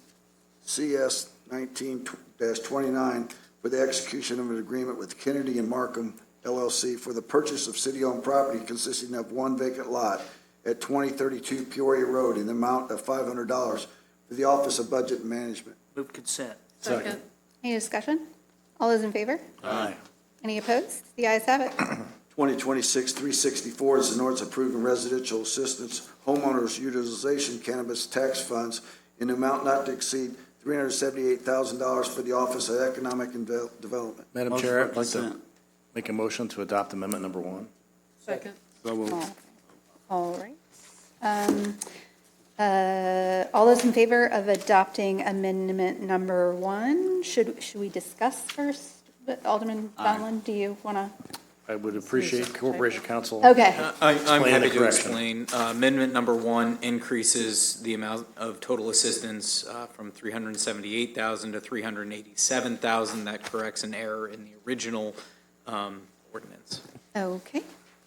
CS 19-29 for the execution of an agreement with Kennedy and Markham LLC for the purchase of city-owned property consisting of 1 vacant lot at 2032 Peoria Road in the amount of $500 for the Office of Budget and Management. Move consent. Second. Any discussion? All those in favor? Aye. Any opposed? The ayes have it. 2026-364 is an ordinance approving residential assistance homeowners utilization cannabis tax funds in an amount not to exceed $378,000 for the Office of Economic Development. Madam Motion Chair, for I'd like to consent. make a motion to adopt amendment number 1. Second. All right. All those in favor of adopting amendment number 1, should we discuss first? But Alderman Donlin, do you want to? I would appreciate Corporation Counsel. Okay. I'm Explain happy the to correction. explain. Amendment number 1 increases the amount of total assistance from $378,000 to $387,000. That corrects an error in the original ordinance. Okay,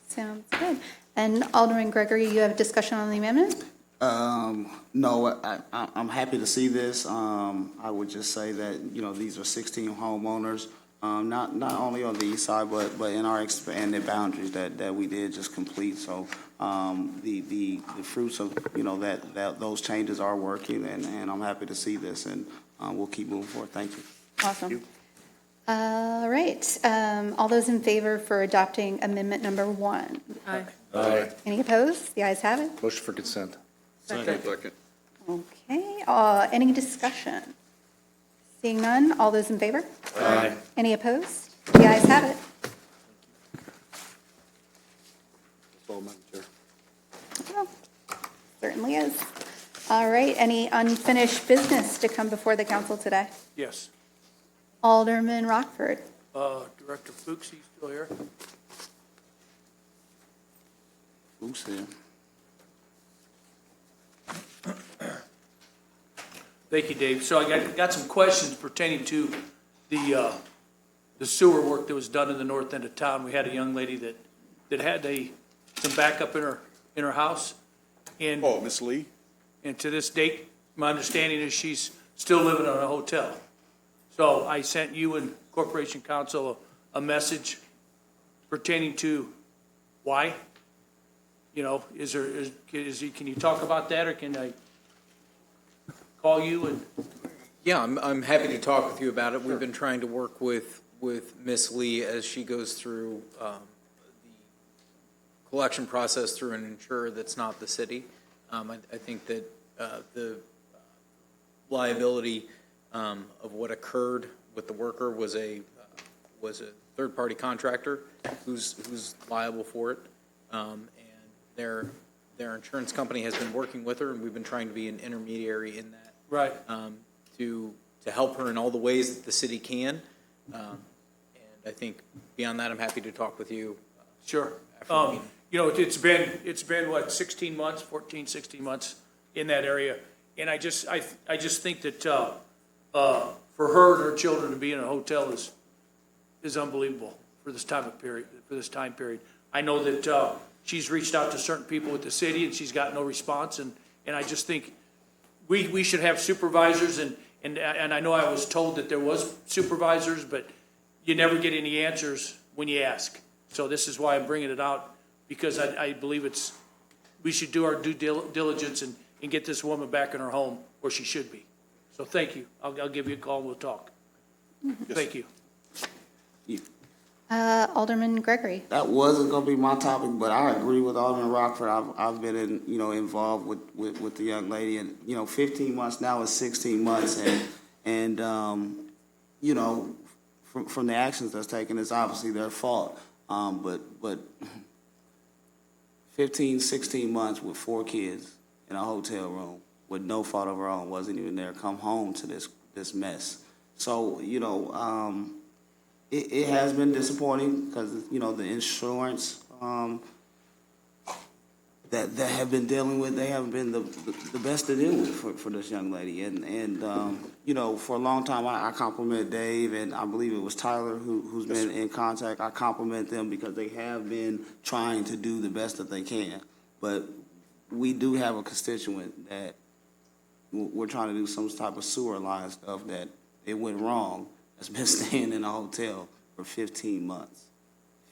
sounds good. And Alderman Gregory, you have discussion on the amendment? No, I'm happy to see this. I would just say that, these are 16 homeowners, not only on the east side, but in our expanded boundaries that we did just complete. So, the fruits of, that those changes are working, and I'm happy to see this, and, we'll keep moving forward. Thank you. Awesome. All right, all those in favor for adopting amendment number 1? Aye. Aye. Any opposed? The ayes have it. Motion for consent. Second. Okay, any discussion? Seeing none, all those in favor? Aye. Any opposed? The ayes have it. That's all, Madam Chair. Well, certainly is. All right, any unfinished business to come before the council today? Yes. Alderman Rockford. Director Fuchs, he's still here? Who's here? Thank you, Dave. So I got some questions pertaining to the sewer work that was done in the north end of town. We had a young lady that had some backup in her house. And, Oh, Miss Lee? and to this date, my understanding is she's still living in a hotel. So I sent you and Corporation Counsel a message pertaining to why? Can you talk about that, or can I call you and? Yeah, I'm happy to talk with you about it. We've been trying to work with Miss Lee as she goes through the collection process through an insurer that's not the city. I think that the liability of what occurred with the worker was a third-party contractor who's liable for it. And their insurance company has been working with her, and we've been trying to be an intermediary in that. Right. To help her in all the ways that the city can. And I think beyond that, I'm happy to talk with you. Sure. After the meeting. It's been what, 16 months, 14, 16 months in that area. And I just think that, for her and her children to be in a hotel is unbelievable for this time period. I know that, she's reached out to certain people with the city and she's got no response. And I just think we should have supervisors, and I know I was told that there was supervisors, but you never get any answers when you ask. So this is why I'm bringing it out, because I believe we should do our due diligence and get this woman back in her home where she should be. So thank you. I'll give you a call and we'll talk. Thank you. Alderman Gregory. That wasn't going to be my topic, but I agree with Alderman Rockford. I've been involved with the young lady, and 15 months now is 16 months, and from the actions that's taken, it's obviously their fault. But 15, 16 months with 4 kids in a hotel room with no fault of her own, wasn't even there, come home to this mess. So it has been disappointing because, the insurance that have been dealing with, they haven't been the best to deal with for this young lady. And for a long time, I compliment Dave, and I believe it was Tyler who's been in contact. I compliment them because they have been trying to do the best that they can. But we do have a constituent that we're trying to do some type of sewer line stuff that it went wrong. That's been staying in a hotel for 15 months.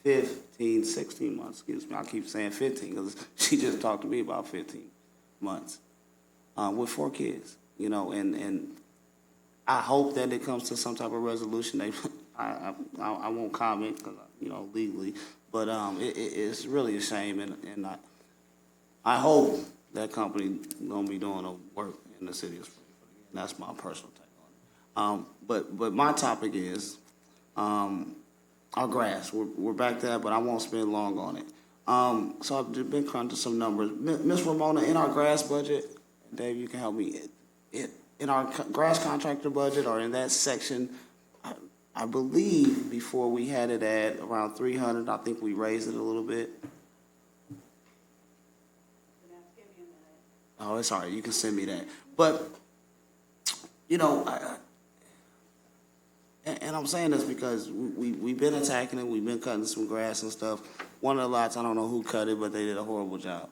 16 months, excuse me. I keep saying 15 because she just talked to me about 15 months with 4 kids, and I hope that it comes to some type of resolution. I won't comment because, legally, but it's really a shame, and I hope that company going to be doing the work in the city of Springfield. And that's my personal take on But my topic is, our grass. We're back there, but I won't spend long on it. So I've just been crunching some numbers. Ms. Ramona, in our grass budget, Dave, you can help me. In our grass contractor budget, or in that section, I believe before we had it at around 300. I think we raised it a little bit. Oh, it's all right. You can send me that. But, you know, and I'm saying this because we've been attacking it. We've been cutting some grass and stuff. One of the lots, I don't know who cut it, but they did a horrible job.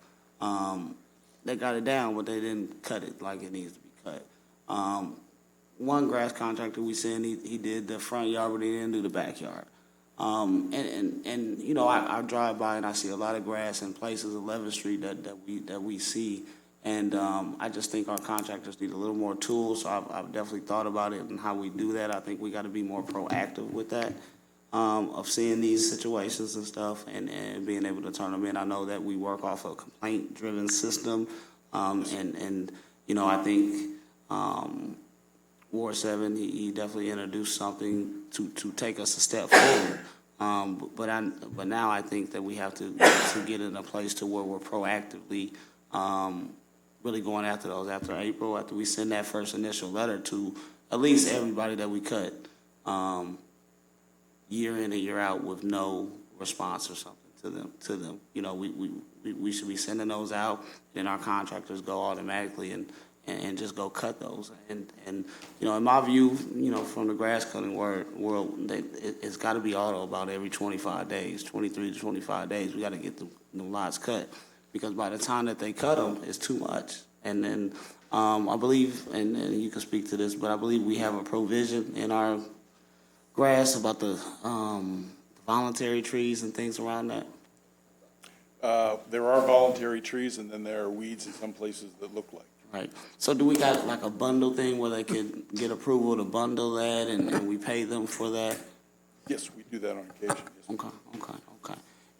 They got it down, but they didn't cut it like it needs to be cut. One grass contractor we sent, he did the front yard, but he didn't do the backyard. And you know, I drive by and I see a lot of grass in places, 11th Street, that we see. And I just think our contractors need a little more tools. So I've definitely thought about it and how we do that. I think we got to be more proactive with that, of seeing these situations and stuff and being able to turn them in. I know that we work off a complaint-driven system, and you know, I think Ward 7, he definitely introduced something to take us a step forward. But now I think that we have to get in a place to where we're proactively really going after those after April, after we send that first initial letter to at least everybody that we cut year in and year out with no response or something to them. You know, we should be sending those out, then our contractors go automatically and just go cut those. And you know, in my view, you know, from the grass cutting world, it's got to be auto about every 25 days, 23 to 25 days. We got to get the lots cut, because by the time that they cut them, it's too much. And then I believe, and you can speak to this, but I believe we have a provision in our grass about the voluntary trees and things around that. There are voluntary trees, and then there are weeds in some places that look like. Right. So do we got like a bundle thing where they could get approval to bundle that, and we pay them for that? Yes, we do that on occasion. Yes. Okay.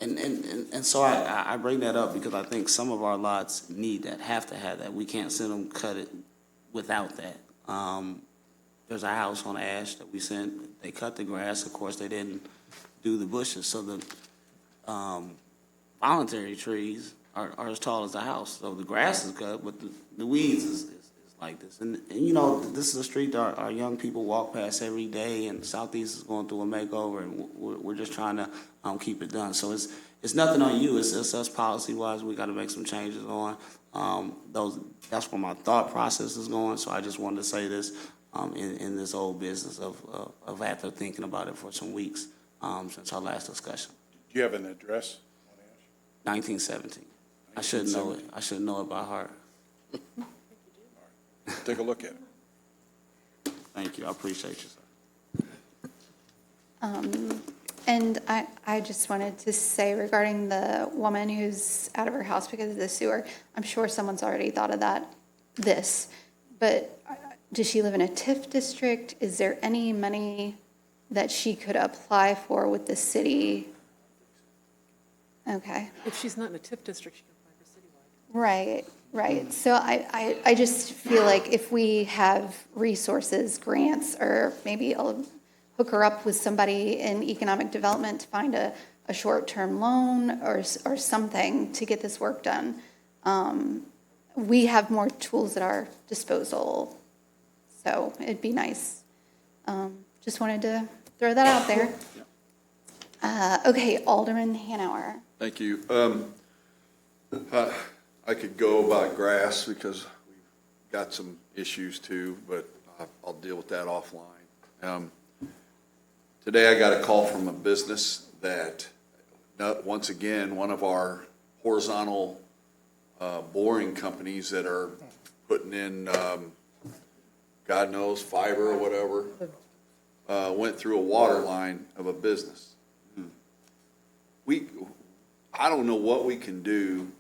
And so I bring that up because I think some of our lots need that, have to have that. We can't send them cut it without that. There's a house on Ash that we sent, they cut the grass. Of course, they didn't do the bushes. So the voluntary trees are as tall as the house. So the grass is cut, but the weeds is like this. And you know, this is a street that our young people walk past every day, and Southeast is going through a makeover, and we're just trying to keep it done. So it's nothing on you. It's us policy-wise. We got to make some changes on. That's where my thought process is going. So I just wanted to say this in this old business of after thinking about it for some weeks since our last discussion. Do you have an address on Ash? 1917. I should know it. I should know it by heart. Take a look at it. Thank you. I appreciate you, sir. And I just wanted to say regarding the woman who's out of her house because of the sewer, I'm sure someone's already thought of but does she live in a TIF district? Is there any money that she could apply for with the city? Okay. If she's not in a TIF district, she can apply for citywide. Right. So I just feel like if we have resources, grants, or maybe I'll hook her up with somebody in economic development to find a short-term loan or something to get this work done. We have more tools at our disposal, so it'd be nice. Just wanted to throw that out there. Okay, Alderman Hanauer. Thank you. I could go about grass because we've got some issues too, but I'll deal with that offline. Today I got a call from a business that, once again, one of our horizontal boring companies that are putting in, God knows, fiber or whatever, went through a water line of a business. I don't know what we can do.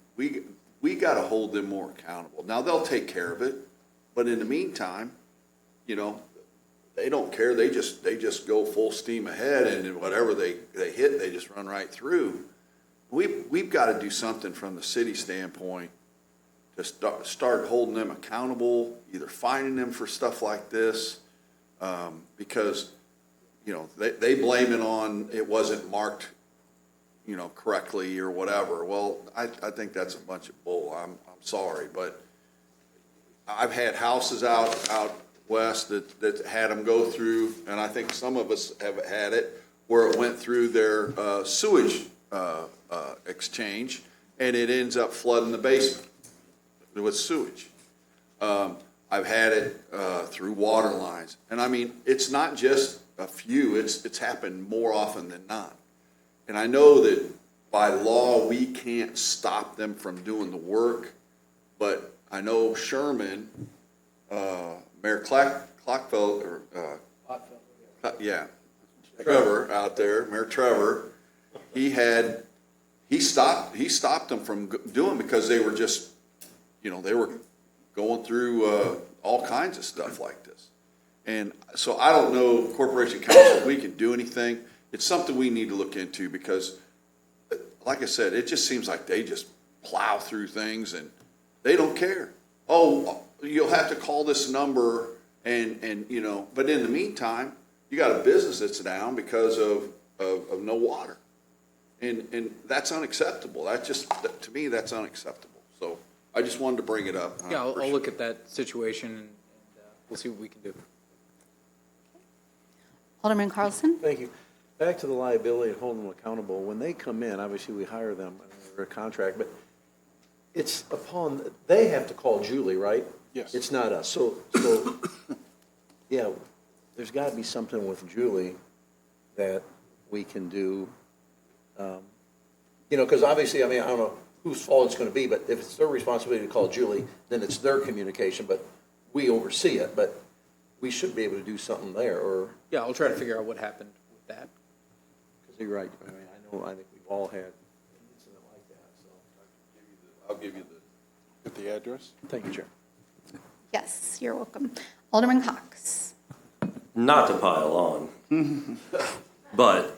We got to hold them more accountable. Now, they'll take care of it, but in the meantime, you know, they don't care. They just go full steam ahead, and whatever they hit, they just run right through. We've got to do something from the city standpoint to start holding them accountable, either fining them for stuff like this. Because, they blame it on it wasn't marked, correctly or whatever. Well, I think that's a bunch of bull. I'm sorry, but I've had houses out west that had them go through, and I think some of us have had it, where it went through their sewage exchange, and it ends up flooding the basement with sewage. I've had it through water lines. And I mean, it's not just a few, it's happened more often than not. And I know that by law, we can't stop them from doing the work, but I know Sherman, Mayor Clockfeld, or, yeah, Trevor out there, Mayor Trevor, he stopped them from doing, because they were just, they were going through all kinds of stuff like this. And so I don't know, Corporation Council, if we can do anything. It's something we need to look into, because, like I said, it just seems like they just plow through things and they don't care. Oh, you'll have to call this number and but in the meantime, you got a business that's down because of no water. And that's unacceptable. To me, that's unacceptable. So I just wanted to bring it up. Yeah, I'll look at that situation and we'll see what we can do. Alderman Carlson? Thank you. Back to the liability and holding them accountable. When they come in, obviously we hire them under a contract, but it's they have to call Julie, right? Yes. It's not us. So yeah, there's got to be something with Julie that we can do. Because obviously, I mean, I don't know whose fault it's going to be, but if it's their responsibility to call Julie, then it's their communication, but we oversee it. But we should be able to do something there, or. Yeah, I'll try to figure out what happened with that. Because you're right. I mean, I think we've all had an incident like that, so. I'll give you the address. Thank you, Chair. Yes, you're welcome. Alderman Cox? Not to pile on, but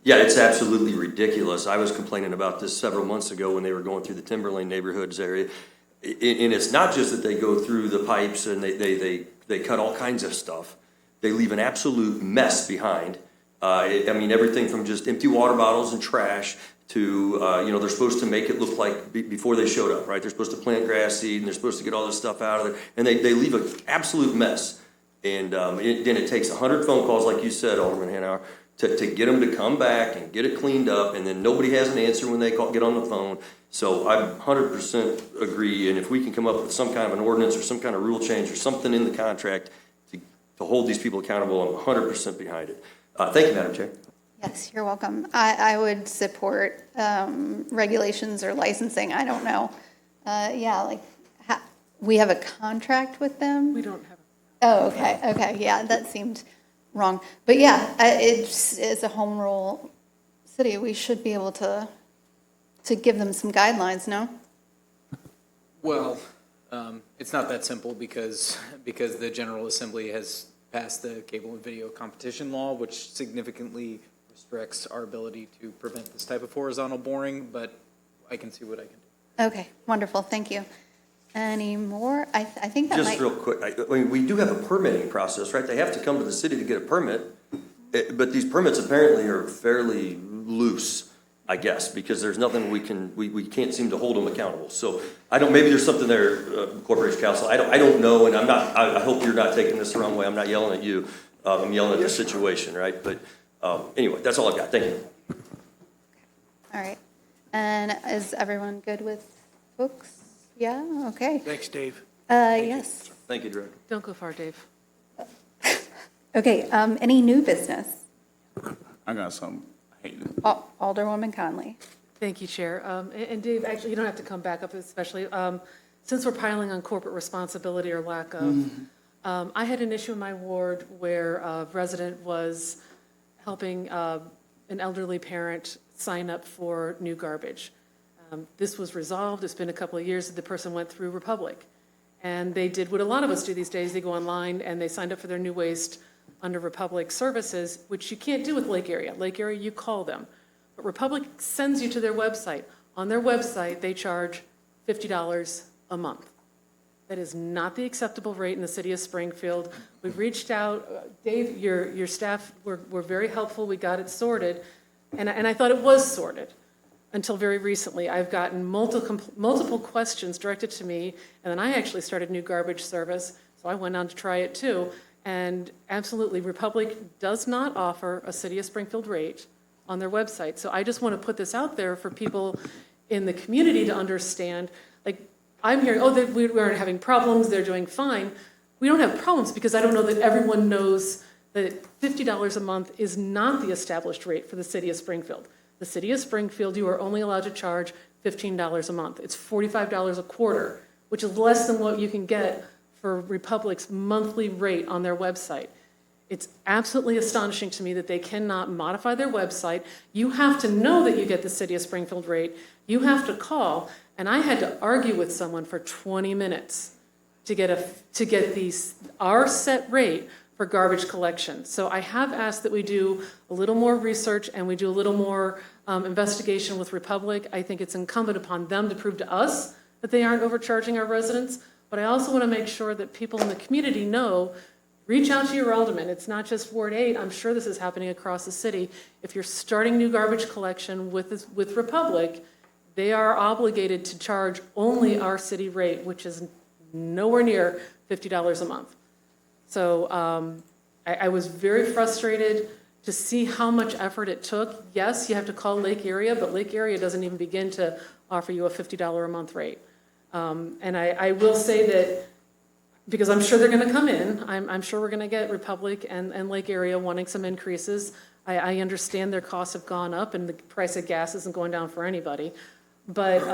yeah, it's absolutely ridiculous. I was complaining about this several months ago when they were going through the Timberlane neighborhoods area. And it's not just that they go through the pipes and they cut all kinds of stuff. They leave an absolute mess behind. I mean, everything from just empty water bottles and trash to, they're supposed to make it look like before they showed up, right? They're supposed to plant grass seed and they're supposed to get all this stuff out of there. And they leave an absolute mess. And then it takes 100 phone calls, like you said, Alderman Hanauer, to get them to come back and get it cleaned up. And then nobody has an answer when they get on the phone. So I 100% agree. And if we can come up with some kind of an ordinance or some kind of rule change or something in the contract to hold these people accountable, I'm 100% behind it. Thank you, Madam Chair. Yes, you're welcome. I would support regulations or licensing. I don't know. We have a contract with them? We don't have. Oh, okay, okay, yeah, that seemed wrong. But yeah, it's a home rule city. We should be able to give them some guidelines, no? Well, it's not that simple because the General Assembly has passed the cable and video competition law, which significantly restricts our ability to prevent this type of horizontal boring, but I can see what I can do. Okay, wonderful, thank you. Any more? I think that might. Just real quick, I mean, we do have a permitting process, right? They have to come to the city to get a permit, but these permits apparently are fairly loose, I guess, because there's nothing we can't seem to hold them accountable. So maybe there's something there, Corporation Council. I don't know, and I hope you're not taking this the wrong way. I'm not yelling at you. I'm yelling at the situation, right? But anyway, that's all I've got. Thank you. All right. And is everyone good with books? Yeah, okay. Thanks, Dave. Yes. Thank you, Director. Don't go far, Dave. Okay, any new business? I got something. Alderwoman Conley. Thank you, Chair. And Dave, actually, you don't have to come back up, especially since we're piling on corporate responsibility or lack of. I had an issue in my ward where a resident was helping an elderly parent sign up for new garbage. This was resolved. It's been a couple of years that the person went through Republic. And they did what a lot of us do these days. They go online and they signed up for their new waste under Republic services, which you can't do with Lake Area. Lake Area, you call them. But Republic sends you to their website. On their website, they charge $50 a month. That is not the acceptable rate in the city of Springfield. We've reached out, Dave, your staff were very helpful, we got it sorted, and I thought it was sorted until very recently. I've gotten multiple questions directed to me, and then I actually started new garbage service, so I went on to try it too. And absolutely, Republic does not offer a city of Springfield rate on their website. So I just want to put this out there for people in the community to understand, like, I'm hearing, oh, we aren't having problems, they're doing fine. We don't have problems because I don't know that everyone knows that $50 a month is not the established rate for the city of Springfield. The city of Springfield, you are only allowed to charge $15 a month. It's $45 a quarter, which is less than what you can get for Republic's monthly rate on their website. It's absolutely astonishing to me that they cannot modify their website. You have to know that you get the city of Springfield rate. You have to call, and I had to argue with someone for 20 minutes to get our set rate for garbage collection. So I have asked that we do a little more research and we do a little more investigation with Republic. I think it's incumbent upon them to prove to us that they aren't overcharging our residents. But I also want to make sure that people in the community know, reach out to your alderman. It's not just Ward 8. I'm sure this is happening across the city. If you're starting new garbage collection with Republic, they are obligated to charge only our city rate, which is nowhere near $50 a month. So I was very frustrated to see how much effort it took. Yes, you have to call Lake Area, but Lake Area doesn't even begin to offer you a $50 a month rate. And I will say that, because I'm sure they're going to come in, I'm sure we're going to get Republic and Lake Area wanting some increases. I understand their costs have gone up and the price of gas isn't going down for anybody. But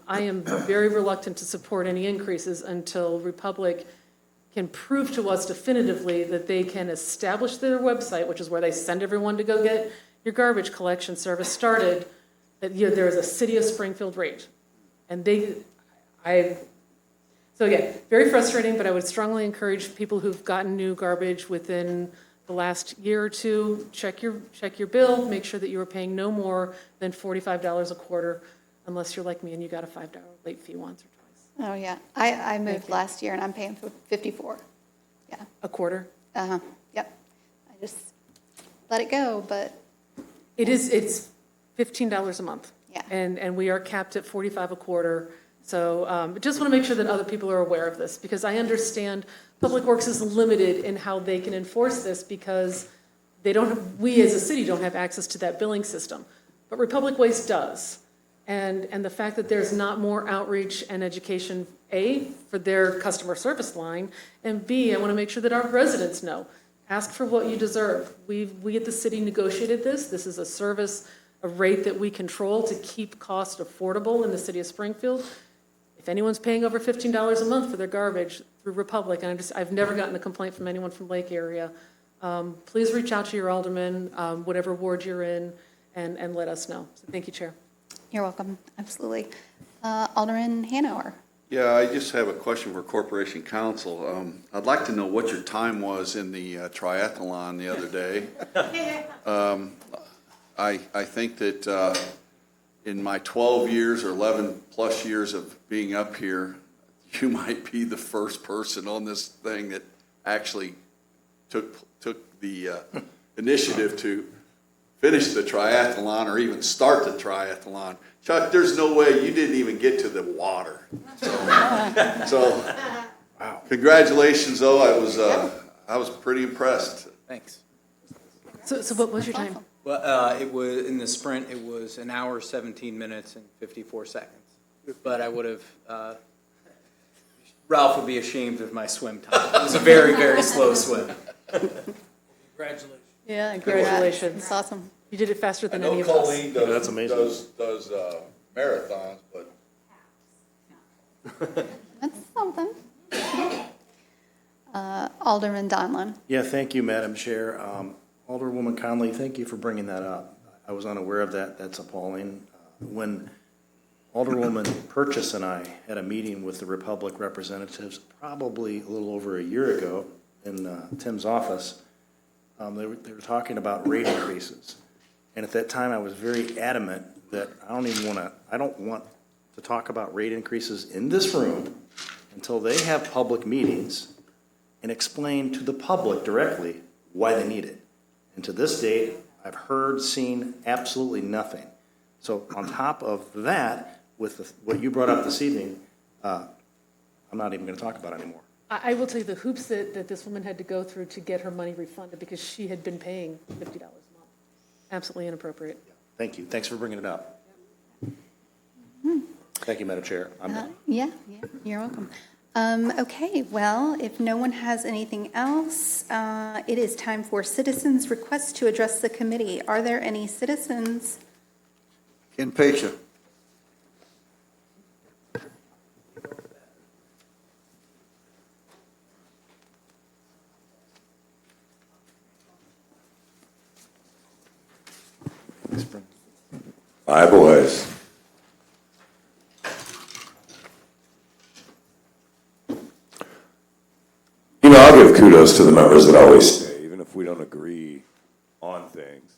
I am very reluctant to support any increases until Republic can prove to us definitively that they can establish their website, which is where they send everyone to go get your garbage collection service started, that there is a city of Springfield rate. And so again, very frustrating, but I would strongly encourage people who've gotten new garbage within the last year or two, check your bill, make sure that you are paying no more than $45 a quarter, unless you're like me and you got a $5 late fee once or twice. Oh, yeah. I moved last year and I'm paying for $54. Yeah. A quarter? Uh-huh. Yep. I just let it go, but. It's $15 a month. Yeah. And we are capped at $45 a quarter. So just want to make sure that other people are aware of this, because I understand Public Works is limited in how they can enforce this because we as a city don't have access to that billing system. But Republic Waste does. And the fact that there's not more outreach and education, A, for their customer service line, and B, I want to make sure that our residents know. Ask for what you deserve. We at the city negotiated this. This is a service, a rate that we control to keep cost affordable in the city of Springfield. If anyone's paying over $15 a month for their garbage through Republic, and I've never gotten a complaint from anyone from Lake Area, please reach out to your alderman, whatever ward you're in, and let us know. So thank you, Chair. You're welcome. Absolutely. Alderman Hanauer. Yeah, I just have a question for Corporation Counsel. I'd like to know what your time was in the triathlon the other day. I think that in my 12 years or 11 plus years of being up here, you might be the first person on this thing that actually took the initiative to finish the triathlon or even start the triathlon. Chuck, there's no way you didn't even get to the water. So wow. Congratulations, though. I was pretty impressed. Thanks. So what was your time? Well, it was, in the sprint, it was 1 hour, 17 minutes, and 54 seconds. But I would have, Ralph would be ashamed of my swim time. It was a very, very slow swim. Congratulations. Yeah, congratulations. That's awesome. You did it faster than I know any of us. Colleen That's amazing. does marathons, but That's something. Alderman Donlin. Yeah, thank you, Madam Chair. Alderwoman Conley, thank you for bringing that up. I was unaware of that. That's appalling. When Alderwoman Purchase and I had a meeting with the Republic representatives probably a little over a year ago in Tim's office, they were talking about rate increases. And at that time, I was very adamant that I don't want to talk about rate increases in this room until they have public meetings and explain to the public directly why they need it. And to this date, I've heard, seen absolutely nothing. So on top of that, with what you brought up this evening, I'm not even going to talk about it anymore. I will tell you the hoops that this woman had to go through to get her money refunded because she had been paying $50 a month. Absolutely inappropriate. Thank you. Thanks for bringing it up. Thank you, Madam Chair. I'm done. Yeah, you're welcome. Okay, well, if no one has anything else, it is time for citizens' requests to address the committee. Are there any citizens? Ken Pecha. Hi, boys. You know, I'll give kudos to the members that always stay, even if we don't agree on things.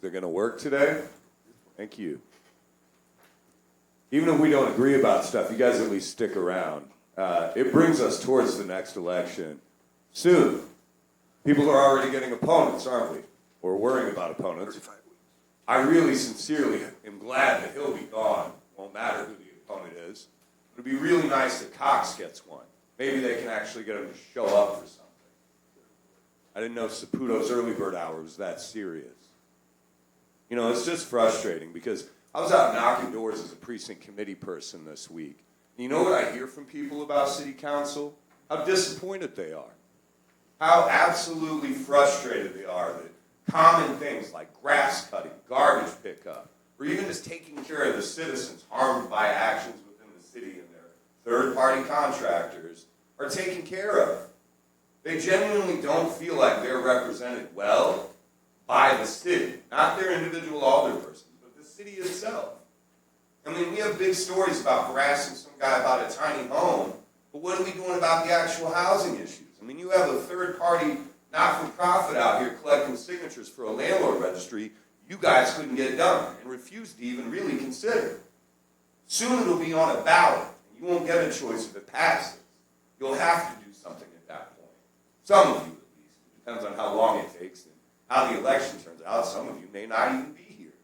They're going to work today? Thank you. Even if we don't agree about stuff, you guys at least stick around. It brings us towards the next election soon. People are already getting opponents, aren't we? Or worrying about opponents. I really sincerely am glad that he'll be gone. Won't matter who the opponent is. It'd be really nice that Cox gets one. Maybe they can actually get him to show up for something. I didn't know Saputo's early bird hour was that serious. You know, it's just frustrating because I was out knocking doors as a precinct committee person this week. And you know what I hear from people about city council? How disappointed they are. How absolutely frustrated they are that common things like grass cutting, garbage pickup, or even just taking care of the citizens harmed by actions within the city and their third-party contractors are taken care of. They genuinely don't feel like they're represented well by the city, not their individual alderpersons, but the city itself. I mean, we have big stories about harassing some guy about a tiny home, but what are we doing about the actual housing issues? I mean, you have a third-party not-for-profit out here collecting signatures for a landlord registry you guys couldn't get done and refused to even really consider. Soon it'll be on a ballot, and you won't get a choice if it passes. You'll have to do something at that point. Some of you, at least. It depends on how long it takes and how the election turns out. Some of you may not even be here.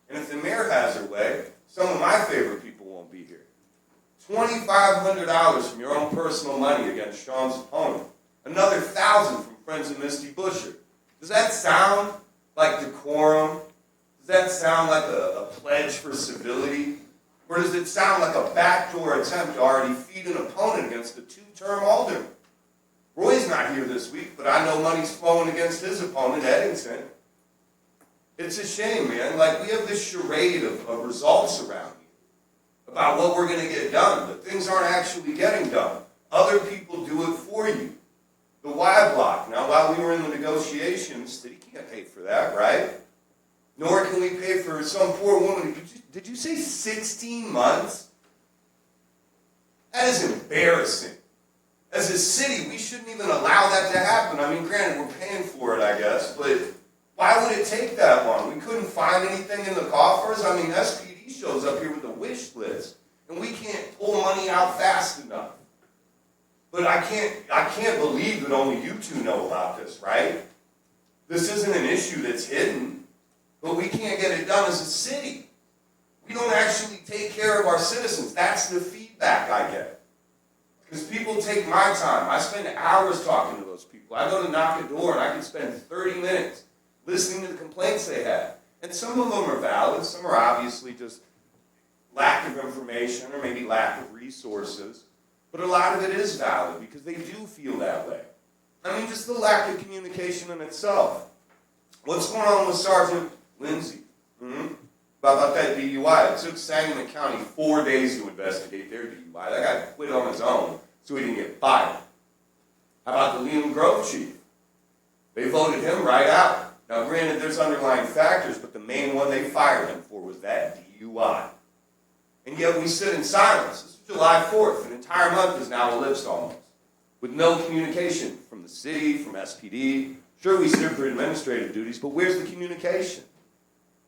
And if the mayor has her way, some of my favorite people won't be here. $2,500 from your own personal money against Sean's opponent. Another $1,000 from Friends of Misty Busher. Does that sound like decorum? Does that sound like a pledge for civility? Or does it sound like a backdoor attempt to already feed an opponent against a two-term alderman? Roy's not here this week, but I know money's flowing against his opponent, Eddington. It's a shame, man. Like, we have this charade of results around here about what we're going to get done, but things aren't actually getting done. Other people do it for you. The Y block. Now, while we were in the negotiations, the city can't pay for that, right? Nor can we pay for some poor woman. Did you say 16 months? That is embarrassing. As a city, we shouldn't even allow that to happen. I mean, granted, we're paying for it, I guess, but why would it take that long? We couldn't find anything in the coffers. I mean, SPD shows up here with a wish list, and we can't pull money out fast enough. But I can't believe that only you two know about this, right? This isn't an issue that's hidden, but we can't get it done as a city. We don't actually take care of our citizens. That's the feedback I get. Because people take my time. I spend hours talking to those people. I go to knock a door and I can spend 30 minutes listening to the complaints they have. And some of them are valid. Some are obviously just lack of information or maybe lack of resources. But a lot of it is valid because they do feel that way. I mean, just the lack of communication in itself. What's going on with Sergeant Lindsay? About that DUI. It took Sangamon County 4 days to investigate their DUI. That guy quit on his own so he didn't get fired. How about the Liam Grove chief? They voted him right out. Now, granted, there's underlying factors, but the main one they fired him for was that DUI. And yet we sit in silence. This is July 4th. An entire month is now elapsed almost, with no communication from the city, from SPD. Sure, we serve for administrative duties, but where's the communication?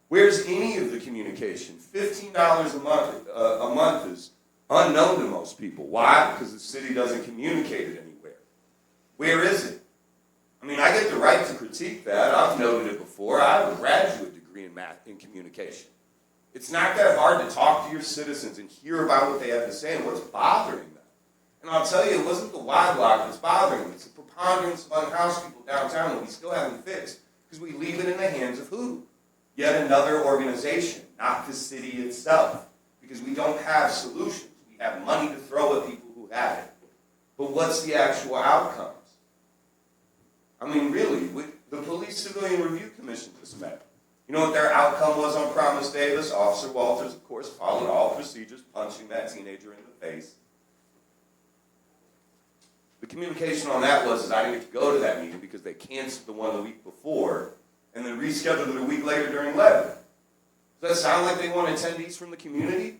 Where's any of the communication? $15 a month is Unknown to most people. Why? Because the city doesn't communicate it anywhere. Where is it? I mean, I get the right to critique that. I've noted it before. I have a graduate degree in math and communication. It's not that hard to talk to your citizens and hear about what they have to say and what's bothering them. And I'll tell you, it wasn't the Y block that's bothering them. It's the preponderance of unhoused people downtown that we still haven't fixed because we leave it in the hands of who? Yet another organization, not the city itself, because we don't have solutions. We have money to throw at people who have it. But what's the actual outcomes? I mean, really, the Police Civilian Review Commission just met. You know what their outcome was on Promise Davis? Officer Walters, of course, followed all procedures, punching that teenager in the face. The communication on that was I didn't get to go to that meeting because they canceled the one the week before and then rescheduled it a week later during Levin. Does that sound like they want attendees from the community?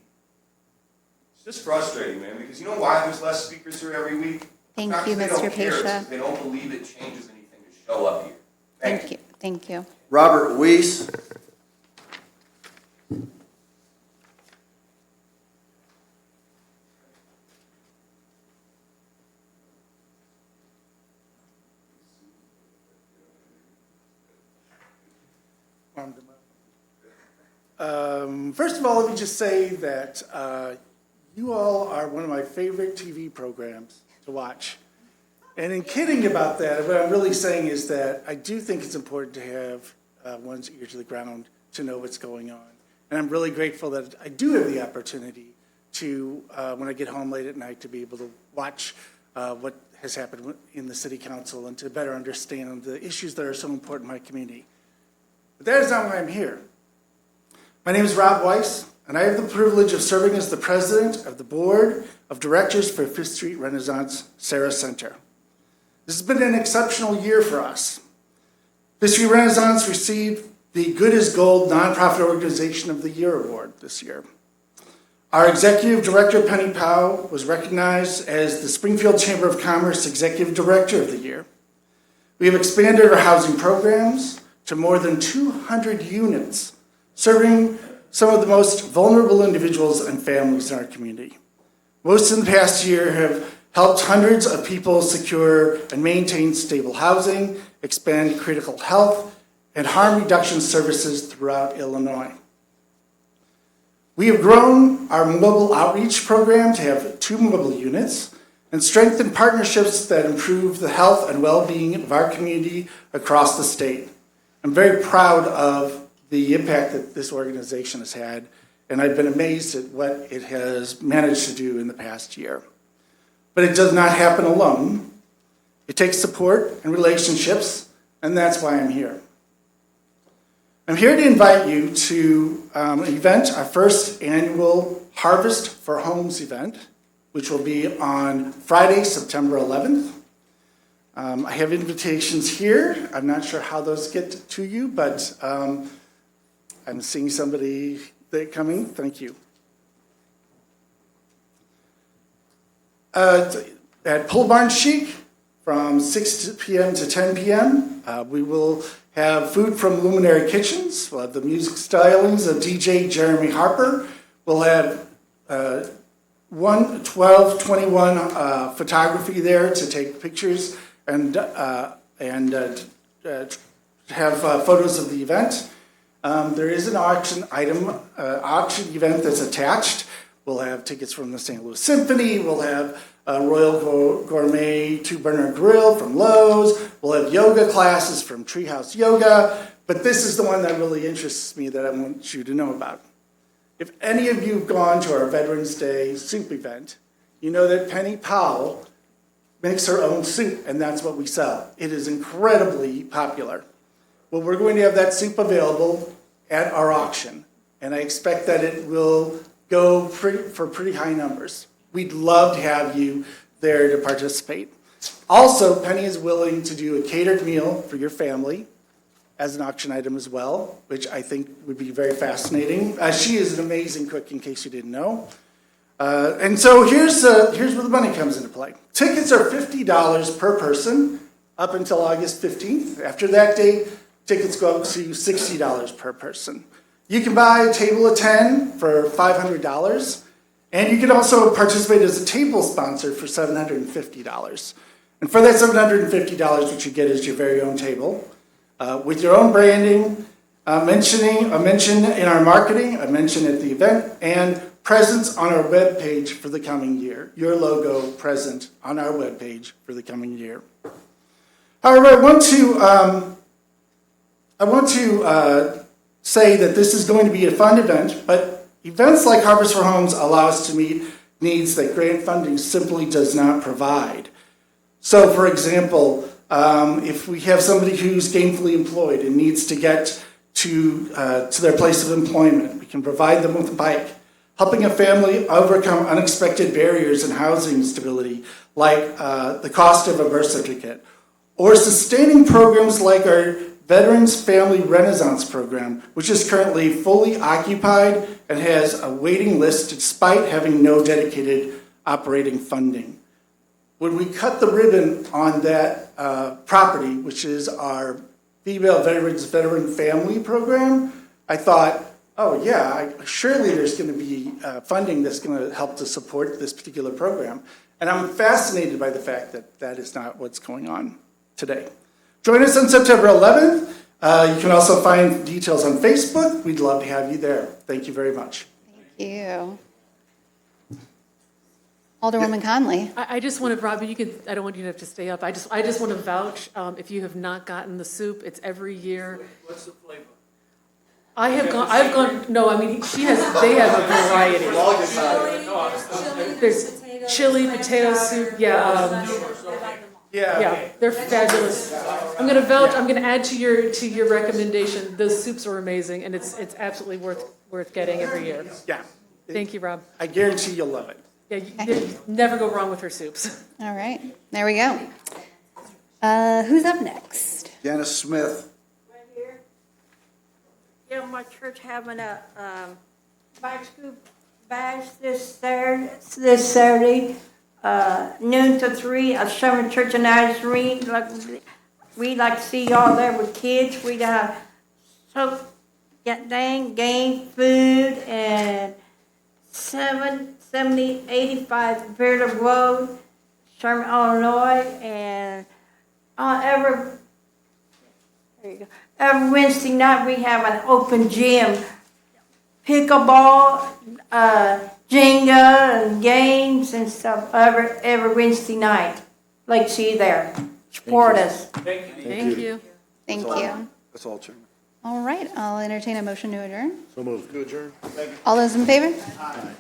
It's just frustrating, man, because you know why there's less speakers here every week? Thank Not you, 'cause they Mr. don't care, it's Pasha. 'cause they don't believe it changes anything to show up here. Thank you. Thank you. Robert Weiss. First of all, let me just say that you all are one of my favorite TV programs to watch. And in kidding about that, what I'm really saying is that I do think it's important to have one's ear to the ground to know what's going on. And I'm really grateful that I do have the opportunity to, when I get home late at night, to be able to watch what has happened in the city council and to better understand the issues that are so important in my community. But that is not why I'm here. My name is Rob Weiss, and I have the privilege of serving as the president of the board of directors for Fifth Street Renaissance Sarah Center. This has been an exceptional year for us. Fifth Street Renaissance received the Good as Gold Nonprofit Organization of the Year award this year. Our executive director, Penny Powell, was recognized as the Springfield Chamber of Commerce Executive Director of the Year. We have expanded our housing programs to more than 200 units, serving some of the most vulnerable individuals and families in our community. Most in the past year have helped hundreds of people secure and maintain stable housing, expand critical health, and harm reduction services throughout Illinois. We have grown our mobile outreach program to have 2 mobile units and strengthened partnerships that improve the health and well-being of our community across the state. I'm very proud of the impact that this organization has had, and I've been amazed at what it has managed to do in the past year. But it does not happen alone. It takes support and relationships, and that's why I'm here. I'm here to invite you to an event, our first annual Harvest for Homes event, which will be on Friday, September 11th. I have invitations here. I'm not sure how those get to you, but I'm seeing somebody coming. Thank you. At Pole Barn Chic from 6 p.m. to 10 p.m., we will have food from Luminary Kitchens. We'll have the music stylings of DJ Jeremy Harper. We'll have 1221 photography there to take pictures and have photos of the event. There is an auction event that's attached. We'll have tickets from the St. Louis Symphony. We'll have Royal Gourmet 2-burner grill from Lowe's. We'll have yoga classes from Treehouse Yoga. But this is the one that really interests me that I want you to know about. If any of you have gone to our Veterans Day soup event, you know that Penny Powell makes her own soup, and that's what we sell. It is incredibly popular. Well, we're going to have that soup available at our auction, and I expect that it will go for pretty high numbers. We'd love to have you there to participate. Also, Penny is willing to do a catered meal for your family as an auction item as well, which I think would be very fascinating. She is an amazing cook, in case you didn't know. And so here's where the money comes into play. Tickets are $50 per person up until August 15th. After that date, tickets go up to $60 per person. You can buy a table of 10 for $500. And you can also participate as a table sponsor for $750. And for that $750, what you get is your very own table with your own branding, a mention in our marketing, a mention at the event, and presence on our webpage for the coming year. Your logo present on our webpage for the coming year. However, I want to say that this is going to be a fun event, but events like Harvest for Homes allow us to meet needs that grant funding simply does not provide. So, for example, if we have somebody who's gainfully employed and needs to get to their place of employment, we can provide them with a bike, helping a family overcome unexpected barriers in housing stability, like the cost of a birth certificate, or sustaining programs like our Veterans Family Renaissance Program, which is currently fully occupied and has a waiting list despite having no dedicated operating funding. When we cut the ribbon on that property, which is our Female Veteran Family Program, I thought, oh yeah, surely there's going to be funding that's going to help to support this particular program. And I'm fascinated by the fact that that is not what's going on today. Join us on September 11th. You can also find details on Facebook. We'd love to have you there. Thank you very much. Thank you. Alderwoman Conley. I just want to, Robbie, I don't want you to have to stay up. I just want to vouch, if you have not gotten the soup, it's every year. What's the flavor? I've gone, no, I mean, they have a variety. There's chili, potato soup, yeah, they're fabulous. I'm gonna vouch, I'm gonna add to your recommendation. Those soups are amazing, and it's absolutely worth getting every year. Yeah. Thank you, Rob. I guarantee you'll love it. Yeah, you never go wrong with her soups. All right, there we go. Who's up next? Janice Smith. Yeah, my church having a bike scoop bash this Saturday, noon to 3 at Sherman Church in Nazarene. We'd like to see y'all there with kids. We'd game, food, and 7085 Bearded Road, Sherman, Illinois, and every Wednesday night we have an open gym, pickleball, Jenga, and games and stuff every Wednesday night. Like to see you there. Support us. Thank you. Thank you. Thank you. That's all, Chairman. All right, I'll entertain a motion to adjourn. So moved. To adjourn. All those in favor? Aye.